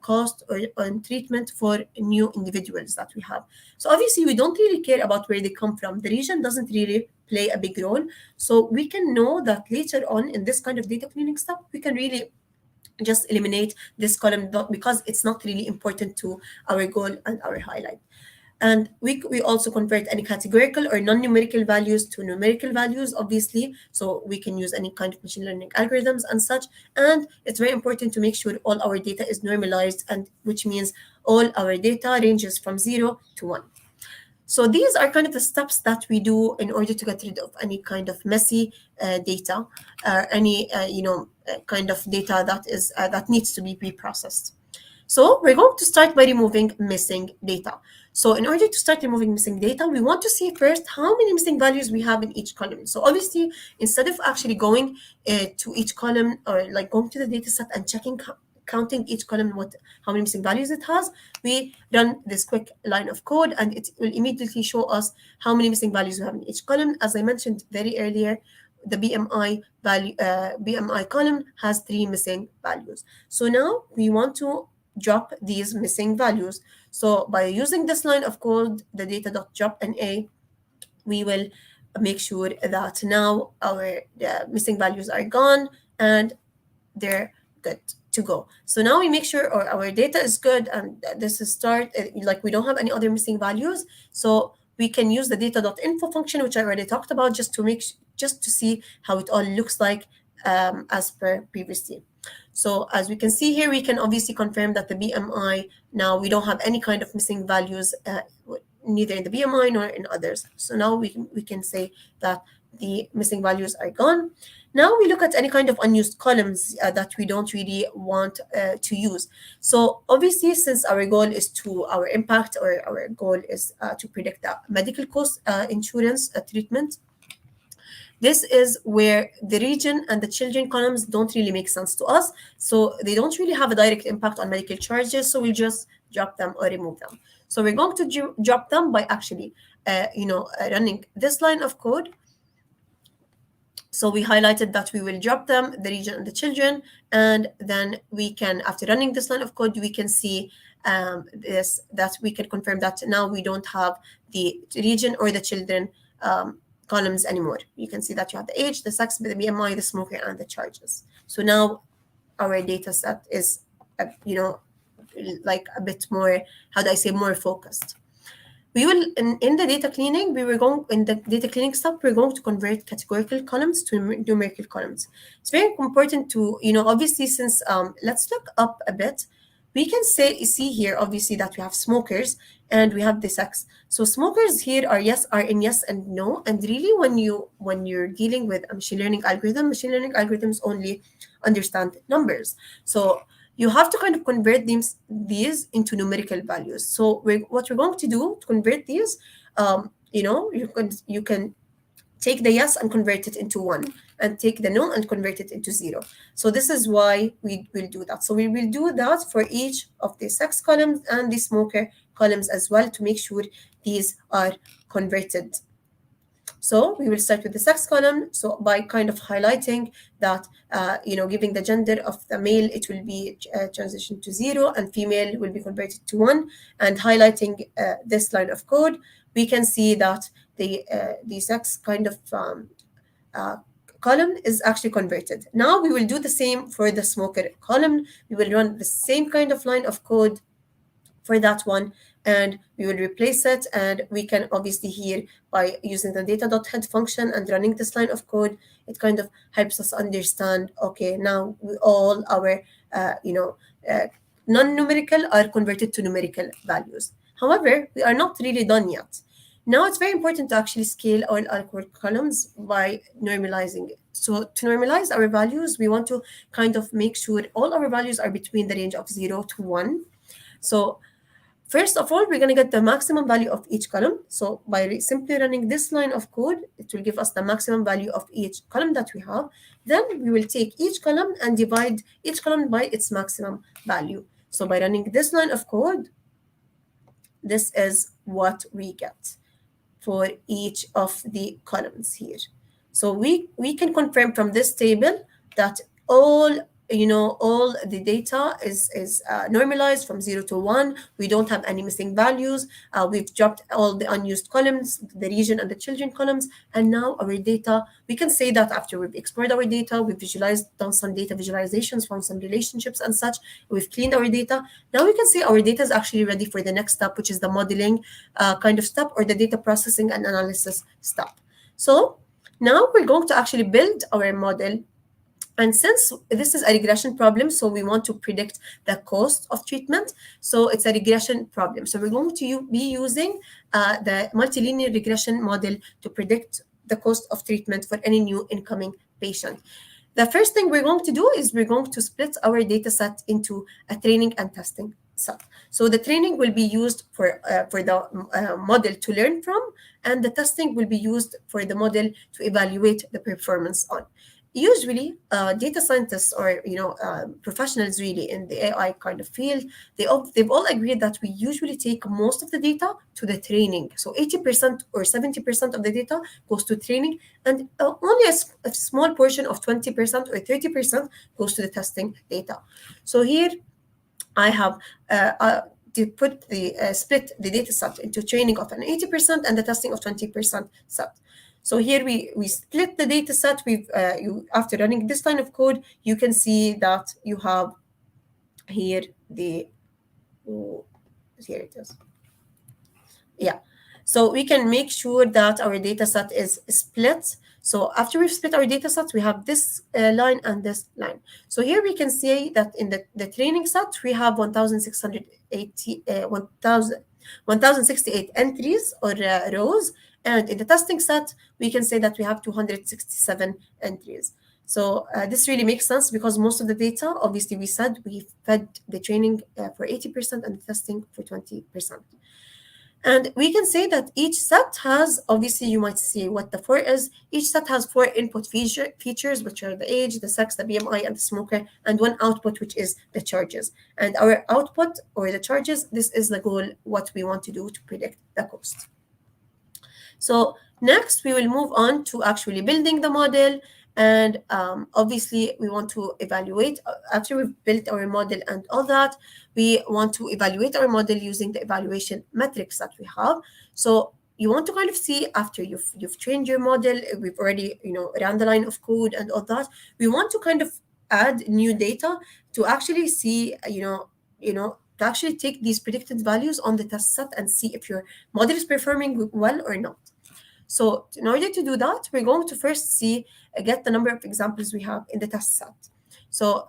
cost or on treatment for new individuals that we have. So obviously, we don't really care about where they come from. The region doesn't really play a big role. So we can know that later on in this kind of data cleaning stuff, we can really just eliminate this column because it's not really important to our goal and our highlight. And we also convert any categorical or non-numerical values to numerical values, obviously. So we can use any kind of machine learning algorithms and such. And it's very important to make sure all our data is normalized, and which means all our data ranges from 0 to 1. So these are kind of the steps that we do in order to get rid of any kind of messy data, any kind of data that needs to be pre-processed. So we're going to start by removing missing data. So in order to start removing missing data, we want to see first how many missing values we have in each column. So obviously, instead of actually going to each column or like going to the data set and counting each column how many missing values it has, we run this quick line of code and it will immediately show us how many missing values we have in each column. As I mentioned very earlier, the BMI column has 3 missing values. So now we want to drop these missing values. So by using this line of code, the data.drop_NA, we will make sure that now our missing values are gone and they're good to go. So now we make sure our data is good and this is like we don't have any other missing values. So we can use the data.info function, which I already talked about, just to see how it all looks like as per previously. So as we can see here, we can obviously confirm that the BMI, now we don't have any kind of missing values, neither in the BMI nor in others. So now we can say that the missing values are gone. Now we look at any kind of unused columns that we don't really want to use. So obviously, since our goal is our impact or our goal is to predict the medical cost insurance treatment, this is where the region and the children columns don't really make sense to us. So they don't really have a direct impact on medical charges. So we'll just drop them or remove them. So we're going to drop them by actually, running this line of code. So we highlighted that we will drop them, the region and the children. And then we can, after running this line of code, we can see that we can confirm that now we don't have the region or the children columns anymore. You can see that you have the age, the sex, the BMI, the smoker, and the charges. So now our data set is, like a bit more, more focused. We will in the data cleaning, we were going in the data cleaning step, we're going to convert categorical columns to numerical columns. It's very important to, obviously, since let's look up a bit. We can see here obviously that we have smokers and we have the sex. So smokers here are in yes and no. And really, when you're dealing with a machine learning algorithms only understand numbers. So you have to kind of convert these into numerical values. So what we're going to do to convert these, you can take the yes and convert it into one, and take the no and convert it into zero. So this is why we will do that. So we will do that for each of the sex columns and the smoker columns as well, to make sure these are converted. So we will start with the sex column. So by kind of highlighting that, giving the gender of the male, it will be transitioned to zero, and female will be converted to one. And highlighting this line of code, we can see that the sex kind of uh, column is actually converted. Now we will do the same for the smoker column. We will run the same kind of line of code for that one, and we will replace it. And we can obviously here, by using the data.head function and running this line of code, it kind of helps us understand, okay, now all our uh, non-numerical are converted to numerical values. However, we are not really done yet. Now it's very important to actually scale all our columns by normalizing it. So to normalize our values, we want to kind of make sure all our values are between the range of 0 to 1. So first of all, we're going to get the maximum value of each column. So by simply running this line of code, it will give us the maximum value of each column that we have. Then we will take each column and divide each column by its maximum value. So by running this line of code, this is what we get for each of the columns here. So we can confirm from this table that all the data is normalized from 0 to 1. We don't have any missing values. We've dropped all the unused columns, the region and the children columns, and now our data, we can say that after we've explored our data, we've visualized, done some data visualizations, found some relationships and such, we've cleaned our data. Now we can say our data is actually ready for the next step, which is the modeling kind of step, or the data processing and analysis step. So now we're going to actually build our model. And since this is a regression problem, so we want to predict the cost of treatment. So it's a regression problem. So we're going to be using the multilinear regression model to predict the cost of treatment for any new incoming patient. The first thing we're going to do is we're going to split our data set into a training and testing set. So the training will be used for the model to learn from, and the testing will be used for the model to evaluate the performance on. Usually, data scientists or professionals really in the AI kind of field, they've all agreed that we usually take most of the data to the training. So 80% or 70% of the data goes to training, and only a small portion of 20% or 30% goes to the testing data. So here I have to put the split the data set into training of an 80% and the testing of 20% set. So here we split the data set. After running this line of code, you can see that you have here here it is. Yeah. So we can make sure that our data set is split. So after we've split our data set, we have this line and this line. So here we can see that in the training set, we have 1,068 entries or rows. And in the testing set, we can say that we have 267 entries. So this really makes sense because most of the data, obviously we said we fed the training for 80% and the testing for 20%. And we can say that each set has, obviously you might see what the four is, each set has four input features, which are the age, the sex, the BMI, and the smoker, and one output, which is the charges. And our output or the charges, this is the goal, what we want to do to predict the cost. So next, we will move on to actually building the model. And obviously, we want to evaluate, after we've built our model and all that, we want to evaluate our model using the evaluation metrics that we have. So you want to kind of see after you've trained your model, we've already, ran the line of code and all that. We want to kind of add new data to actually see, to actually take these predicted values on the test set and see if your model is performing well or not. So in order to do that, we're going to first see, get the number of examples we have in the test set. So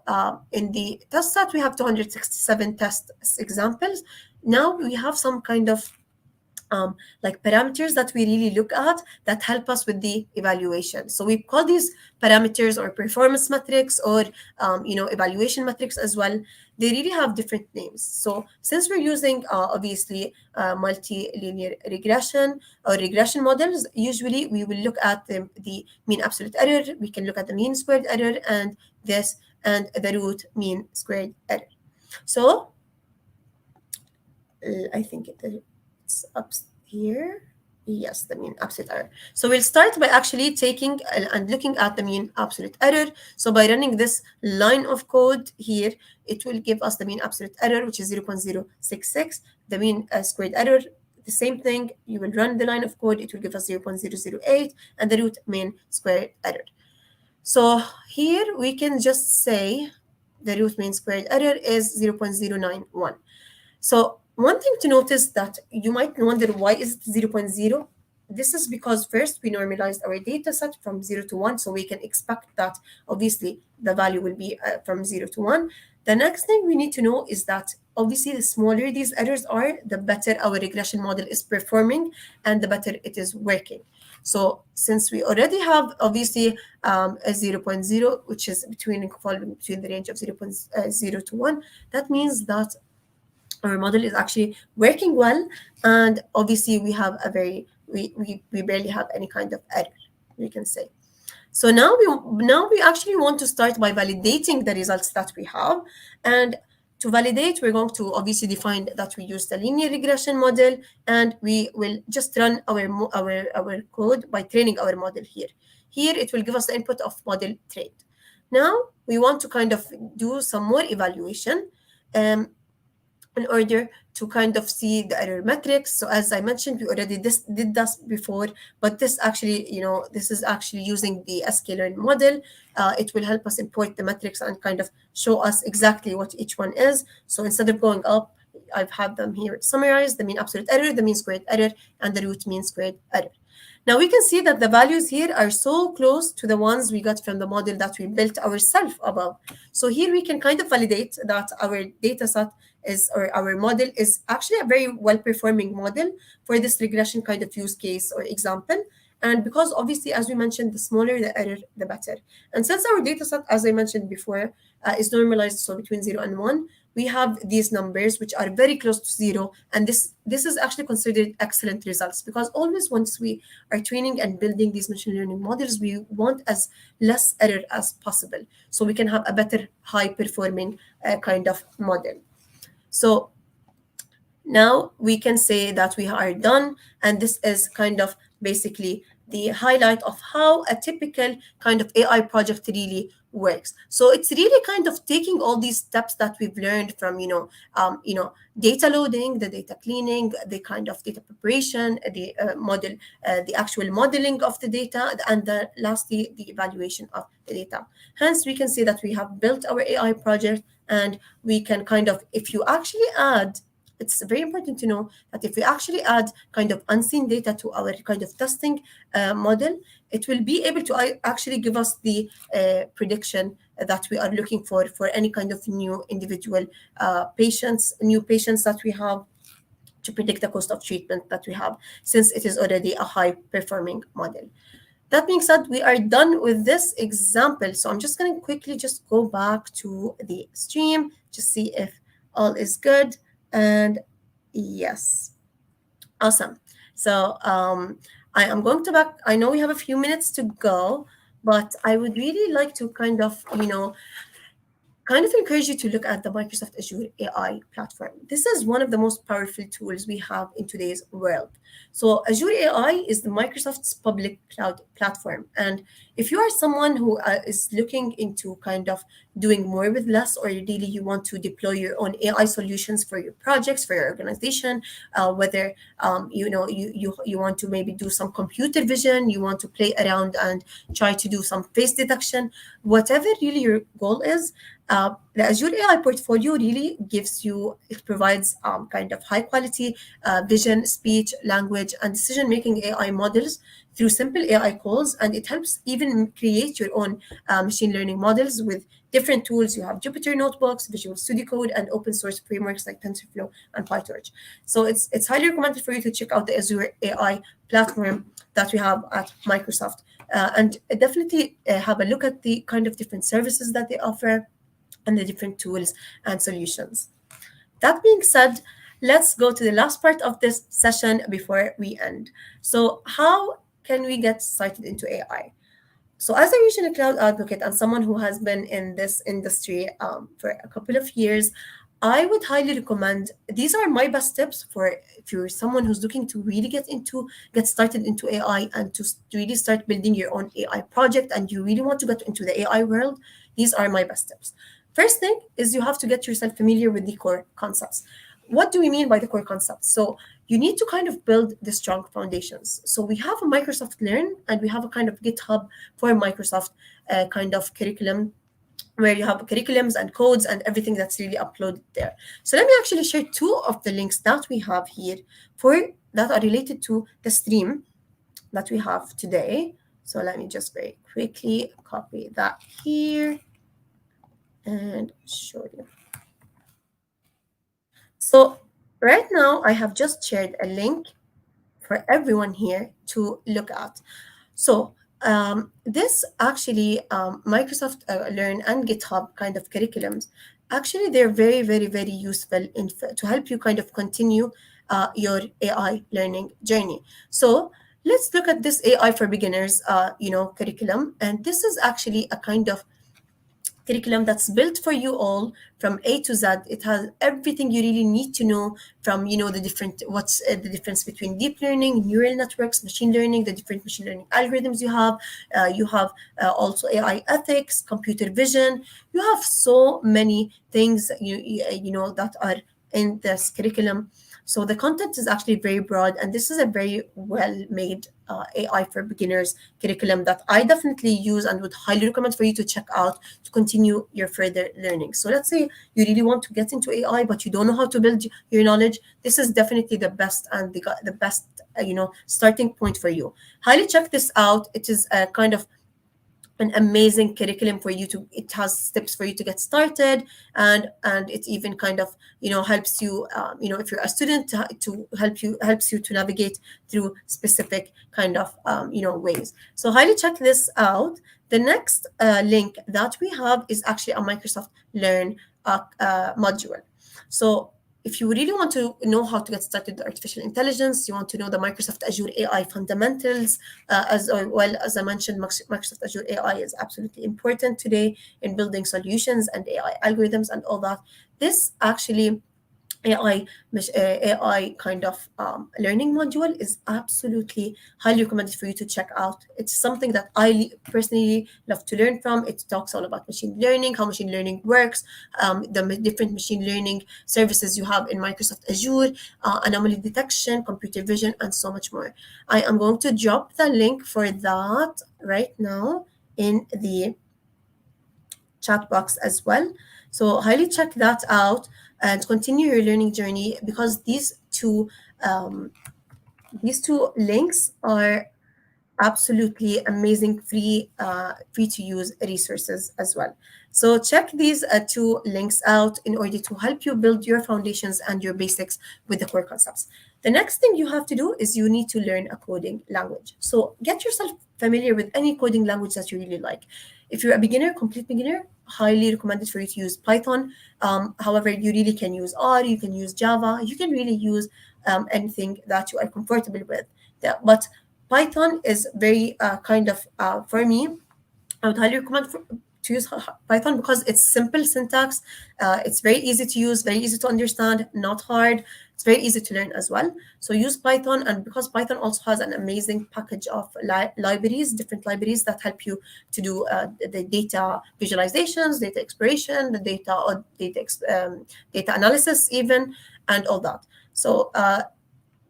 in the test set, we have 267 test examples. Now we have some kind of like parameters that we really look at that help us with the evaluation. So we call these parameters or performance metrics or evaluation metrics as well. They really have different names. So since we're using obviously multi-linear regression or regression models, usually we will look at the mean absolute error. We can look at the mean squared error and the root mean squared error. So I think it's up here. Yes, the mean absolute error. So we'll start by actually taking and looking at the mean absolute error. So by running this line of code here, it will give us the mean absolute error, which is 0.066. The mean squared error, the same thing. You will run the line of code. It will give us 0.008 and the root mean squared error. So here we can just say the root mean squared error is 0.091. So one thing to notice that you might wonder why is it 0.0? This is because first we normalized our data set from 0 to 1, so we can expect that obviously the value will be from 0 to 1. The next thing we need to know is that obviously the smaller these errors are, the better our regression model is performing and the better it is working. So since we already have obviously a 0.0, which is between the range of 0.0 to 1, that means that our model is actually working well, and obviously we have a very we barely have any kind of error, we can say. So now we actually want to start by validating the results that we have. And to validate, we're going to obviously define that we use the linear regression model, and we will just run our code by training our model here. Here it will give us the input of model trained. Now we want to kind of do some more evaluation in order to kind of see the error metrics. So as I mentioned, we already did this before, but this actually, this is actually using the sklearn model. It will help us import the metrics and kind of show us exactly what each one is. So instead of going up, I've had them here summarized: the mean absolute error, the mean squared error, and the root mean squared error. Now we can see that the values here are so close to the ones we got from the model that we built ourselves above. So here we can kind of validate that our data set or our model is actually a very well-performing model for this regression kind of use case or example. And because obviously, as we mentioned, the smaller the error, the better. And since our data set, as I mentioned before, is normalized, so between 0 and 1, we have these numbers which are very close to 0. And this is actually considered excellent results, because always once we are training and building these machine learning models, we want as less error as possible, so we can have a better high-performing kind of model. So now we can say that we are done, and this is kind of basically the highlight of how a typical kind of AI project really works. So it's really kind of taking all these steps that we've learned from, data loading, the data cleaning, the kind of data preparation, the model, the actual modeling of the data, and lastly, the evaluation of the data. Hence, we can say that we have built our AI project, and we can kind of, if you actually add, it's very important to know that if we actually add kind of unseen data to our kind of testing model, it will be able to actually give us the prediction that we are looking for any kind of new individual new patients that we have, to predict the cost of treatment that we have, since it is already a high-performing model. That being said, we are done with this example. So I'm just going to quickly just go back to the stream, just see if all is good. And yes, awesome. So I am going to back. I know we have a few minutes to go, but I would really like to kind of encourage you to look at the Microsoft Azure AI platform. This is one of the most powerful tools we have in today's world. So Azure AI is the Microsoft's public cloud platform. And if you are someone who is looking into kind of doing more with less, or really you want to deploy your own AI solutions for your projects, for your organization, whether you want to maybe do some computer vision, you want to play around and try to do some face detection, whatever really your goal is, The Azure AI portfolio really gives you, it provides kind of high quality vision, speech, language, and decision making AI models through simple AI calls. And it helps even create your own machine learning models with different tools. You have Jupyter notebooks, Visual Studio Code, and open source frameworks like TensorFlow and PyTorch. So it's highly recommended for you to check out the Azure AI platform that we have at Microsoft. And definitely have a look at the kind of different services that they offer and the different tools and solutions. That being said, let's go to the last part of this session before we end. So, how can we get started into AI? So, as a regional cloud advocate and someone who has been in this industry for a couple of years, I would highly recommend, these are my best tips for if you're someone who's looking to really get started into AI and to really start building your own AI project and you really want to get into the AI world. These are my best tips. First thing is you have to get yourself familiar with the core concepts. What do we mean by the core concepts? So you need to kind of build the strong foundations. So we have a Microsoft Learn and we have a kind of GitHub for Microsoft kind of curriculum where you have curriculums and codes and everything that's really uploaded there. So let me actually share two of the links that we have here for that are related to the stream that we have today. So let me just very quickly copy that here and show you. So right now I have just shared a link for everyone here to look at. So this actually Microsoft Learn and GitHub kind of curriculums, actually they're very, very, very useful to help you kind of continue your AI learning journey. So let's look at this AI for beginners, curriculum. And this is actually a kind of curriculum that's built for you all from A to Z. It has everything you really need to know from, the different, what's the difference between deep learning, neural networks, machine learning, the different machine learning algorithms you have. You have also AI ethics, computer vision. You have so many things, that are in this curriculum. So the content is actually very broad, and this is a very well-made AI for beginners curriculum that I definitely use and would highly recommend for you to check out to continue your further learning. So let's say you really want to get into AI, but you don't know how to build your knowledge. This is definitely the best and the best, starting point for you. Highly check this out. It is a kind of an amazing curriculum for you to, it has steps for you to get started, and it even kind of helps you if you're a student to helps you to navigate through specific kind of ways. So highly check this out. The next link that we have is actually a Microsoft Learn module. So if you really want to know how to get started with artificial intelligence, you want to know the Microsoft Azure AI fundamentals, as well as I mentioned, Microsoft Azure AI is absolutely important today in building solutions and AI algorithms and all that. This actually AI kind of learning module is absolutely highly recommended for you to check out. It's something that I personally love to learn from. It talks all about machine learning, how machine learning works, the different machine learning services you have in Microsoft Azure, anomaly detection, computer vision, and so much more. I am going to drop the link for that right now in the chat box as well. So highly check that out and continue your learning journey, because these two links are absolutely amazing free to use resources as well. So check these two links out in order to help you build your foundations and your basics with the core concepts. The next thing you have to do is you need to learn a coding language. So get yourself familiar with any coding language that you really like. If you're a beginner, complete beginner, highly recommended for you to use Python. However, you really can use R, you can use Java, you can really use anything that you are comfortable with. But Python is very kind of, for me, I would highly recommend to use Python because it's simple syntax. It's very easy to use, very easy to understand, not hard. It's very easy to learn as well. So use Python, and because Python also has an amazing package of libraries, different libraries that help you to do the data visualizations, data exploration, the data analysis even, and all that. So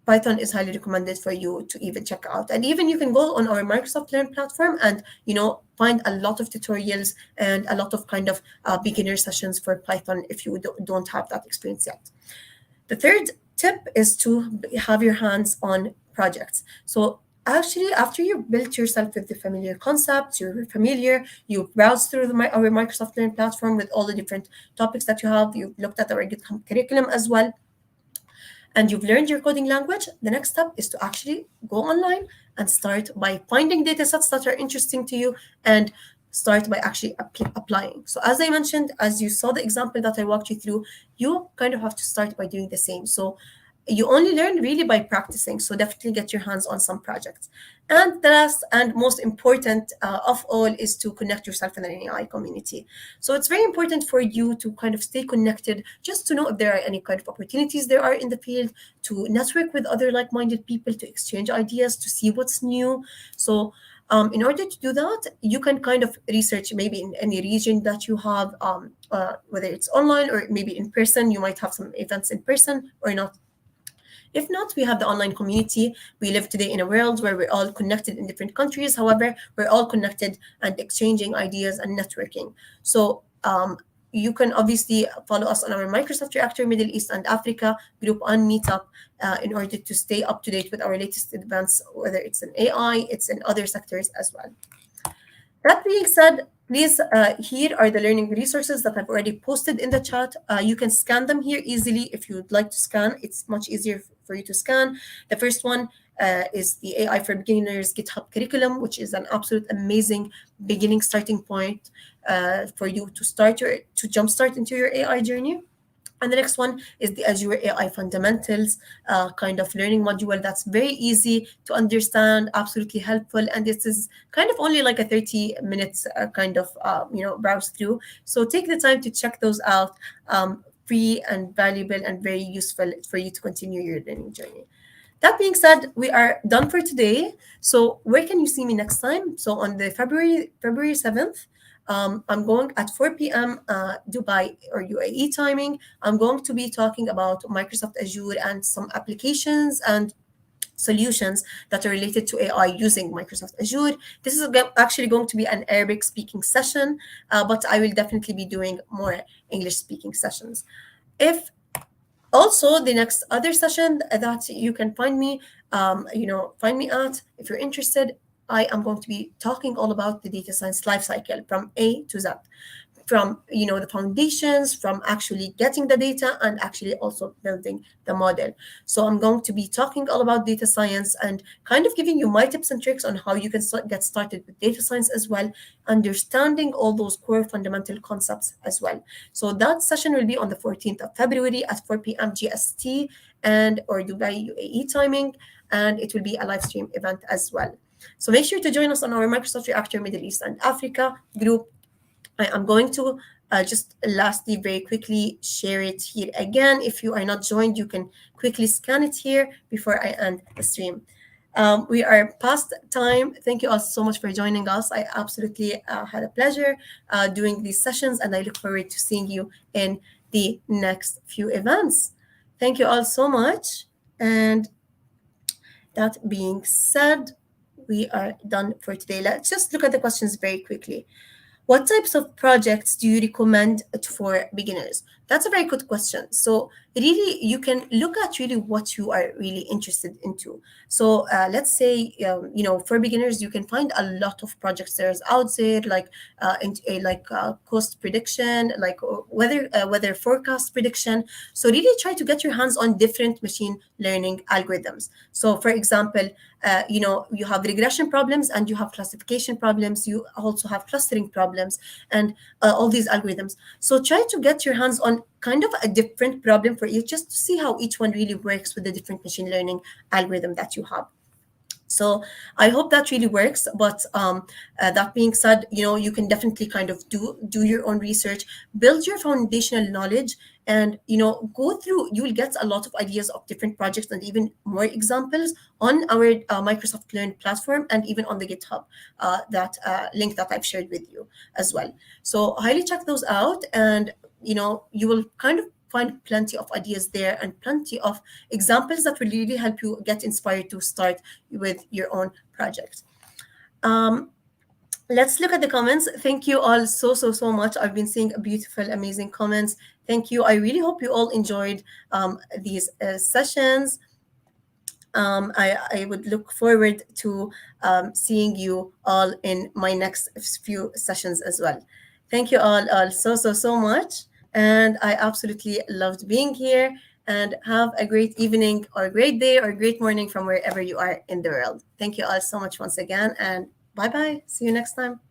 Python is highly recommended for you to even check out. And even you can go on our Microsoft Learn platform and, find a lot of tutorials and a lot of kind of beginner sessions for Python if you don't have that experience yet. The third tip is to have your hands on projects. So actually, after you built yourself with the familiar concepts, you're familiar, you browse through our Microsoft Learn platform with all the different topics that you have, you've looked at our GitHub curriculum as well, and you've learned your coding language, the next step is to actually go online and start by finding data sets that are interesting to you and start by actually applying. So as I mentioned, as you saw the example that I walked you through, you kind of have to start by doing the same. So you only learn really by practicing. So definitely get your hands on some projects. And the last and most important of all is to connect yourself in an AI community. So it's very important for you to kind of stay connected, just to know if there are any kind of opportunities there are in the field, to network with other like-minded people, to exchange ideas, to see what's new. So in order to do that, you can kind of research maybe in any region that you have, whether it's online or maybe in person. You might have some events in person or not. If not, we have the online community. We live today in a world where we're all connected in different countries. However, we're all connected and exchanging ideas and networking. So you can obviously follow us on our Microsoft Reactor Middle East and Africa group on Meetup in order to stay up to date with our latest events, whether it's in AI, it's in other sectors as well. That being said, please, here are the learning resources that I've already posted in the chat. You can scan them here easily if you would like to scan. It's much easier for you to scan. The first one is the AI for Beginners GitHub curriculum, which is an absolute amazing beginning starting point for you to jumpstart into your AI journey. And the next one is the Azure AI Fundamentals kind of learning module that's very easy to understand, absolutely helpful. And this is kind of only like a 30 minutes kind of, browse through. So take the time to check those out. Free and valuable and very useful for you to continue your learning journey. That being said, we are done for today. So where can you see me next time? So on the February 7th, I'm going at 4 p.m. Dubai or UAE timing. I'm going to be talking about Microsoft Azure and some applications and solutions that are related to AI using Microsoft Azure. This is actually going to be an Arabic speaking session, but I will definitely be doing more English speaking sessions. If also the next other session that you can find me, find me at, if you're interested, I am going to be talking all about the data science lifecycle from A to Z, from the foundations, from actually getting the data and actually also building the model. So I'm going to be talking all about data science and kind of giving you my tips and tricks on how you can get started with data science as well, understanding all those core fundamental concepts as well. So that session will be on the 14th of February at 4 p.m. GST and or Dubai UAE timing, and it will be a live stream event as well. So make sure to join us on our Microsoft Reactor Middle East and Africa group. I am going to just lastly very quickly share it here again. If you are not joined, you can quickly scan it here before I end the stream. We are past time. Thank you all so much for joining us. I absolutely had a pleasure doing these sessions, and I look forward to seeing you in the next few events. Thank you all so much. And that being said, we are done for today. Let's just look at the questions very quickly. What types of projects do you recommend for beginners? That's a very good question. So really, you can look at really what you are really interested into. So let's say, for beginners, you can find a lot of projects there's out there, like cost prediction, like weather forecast prediction. So really try to get your hands on different machine learning algorithms. So for example, you have regression problems and you have classification problems. You also have clustering problems and all these algorithms. So try to get your hands on kind of a different problem for each, just to see how each one really works with the different machine learning algorithm that you have. So I hope that really works. But that being said, you can definitely kind of do your own research, build your foundational knowledge, and go through. You will get a lot of ideas of different projects and even more examples on our Microsoft Learn platform and even on the GitHub that link that I've shared with you as well. So highly check those out, and you will kind of find plenty of ideas there and plenty of examples that will really help you get inspired to start with your own project. Um, let's look at the comments. Thank you all so much. I've been seeing beautiful, amazing comments. Thank you. I really hope you all enjoyed these sessions. I would look forward to seeing you all in my next few sessions as well. Thank you all so much. And I absolutely loved being here. And have a great evening or great day or great morning from wherever you are in the world. Thank you all so much once again. And bye bye. See you next time.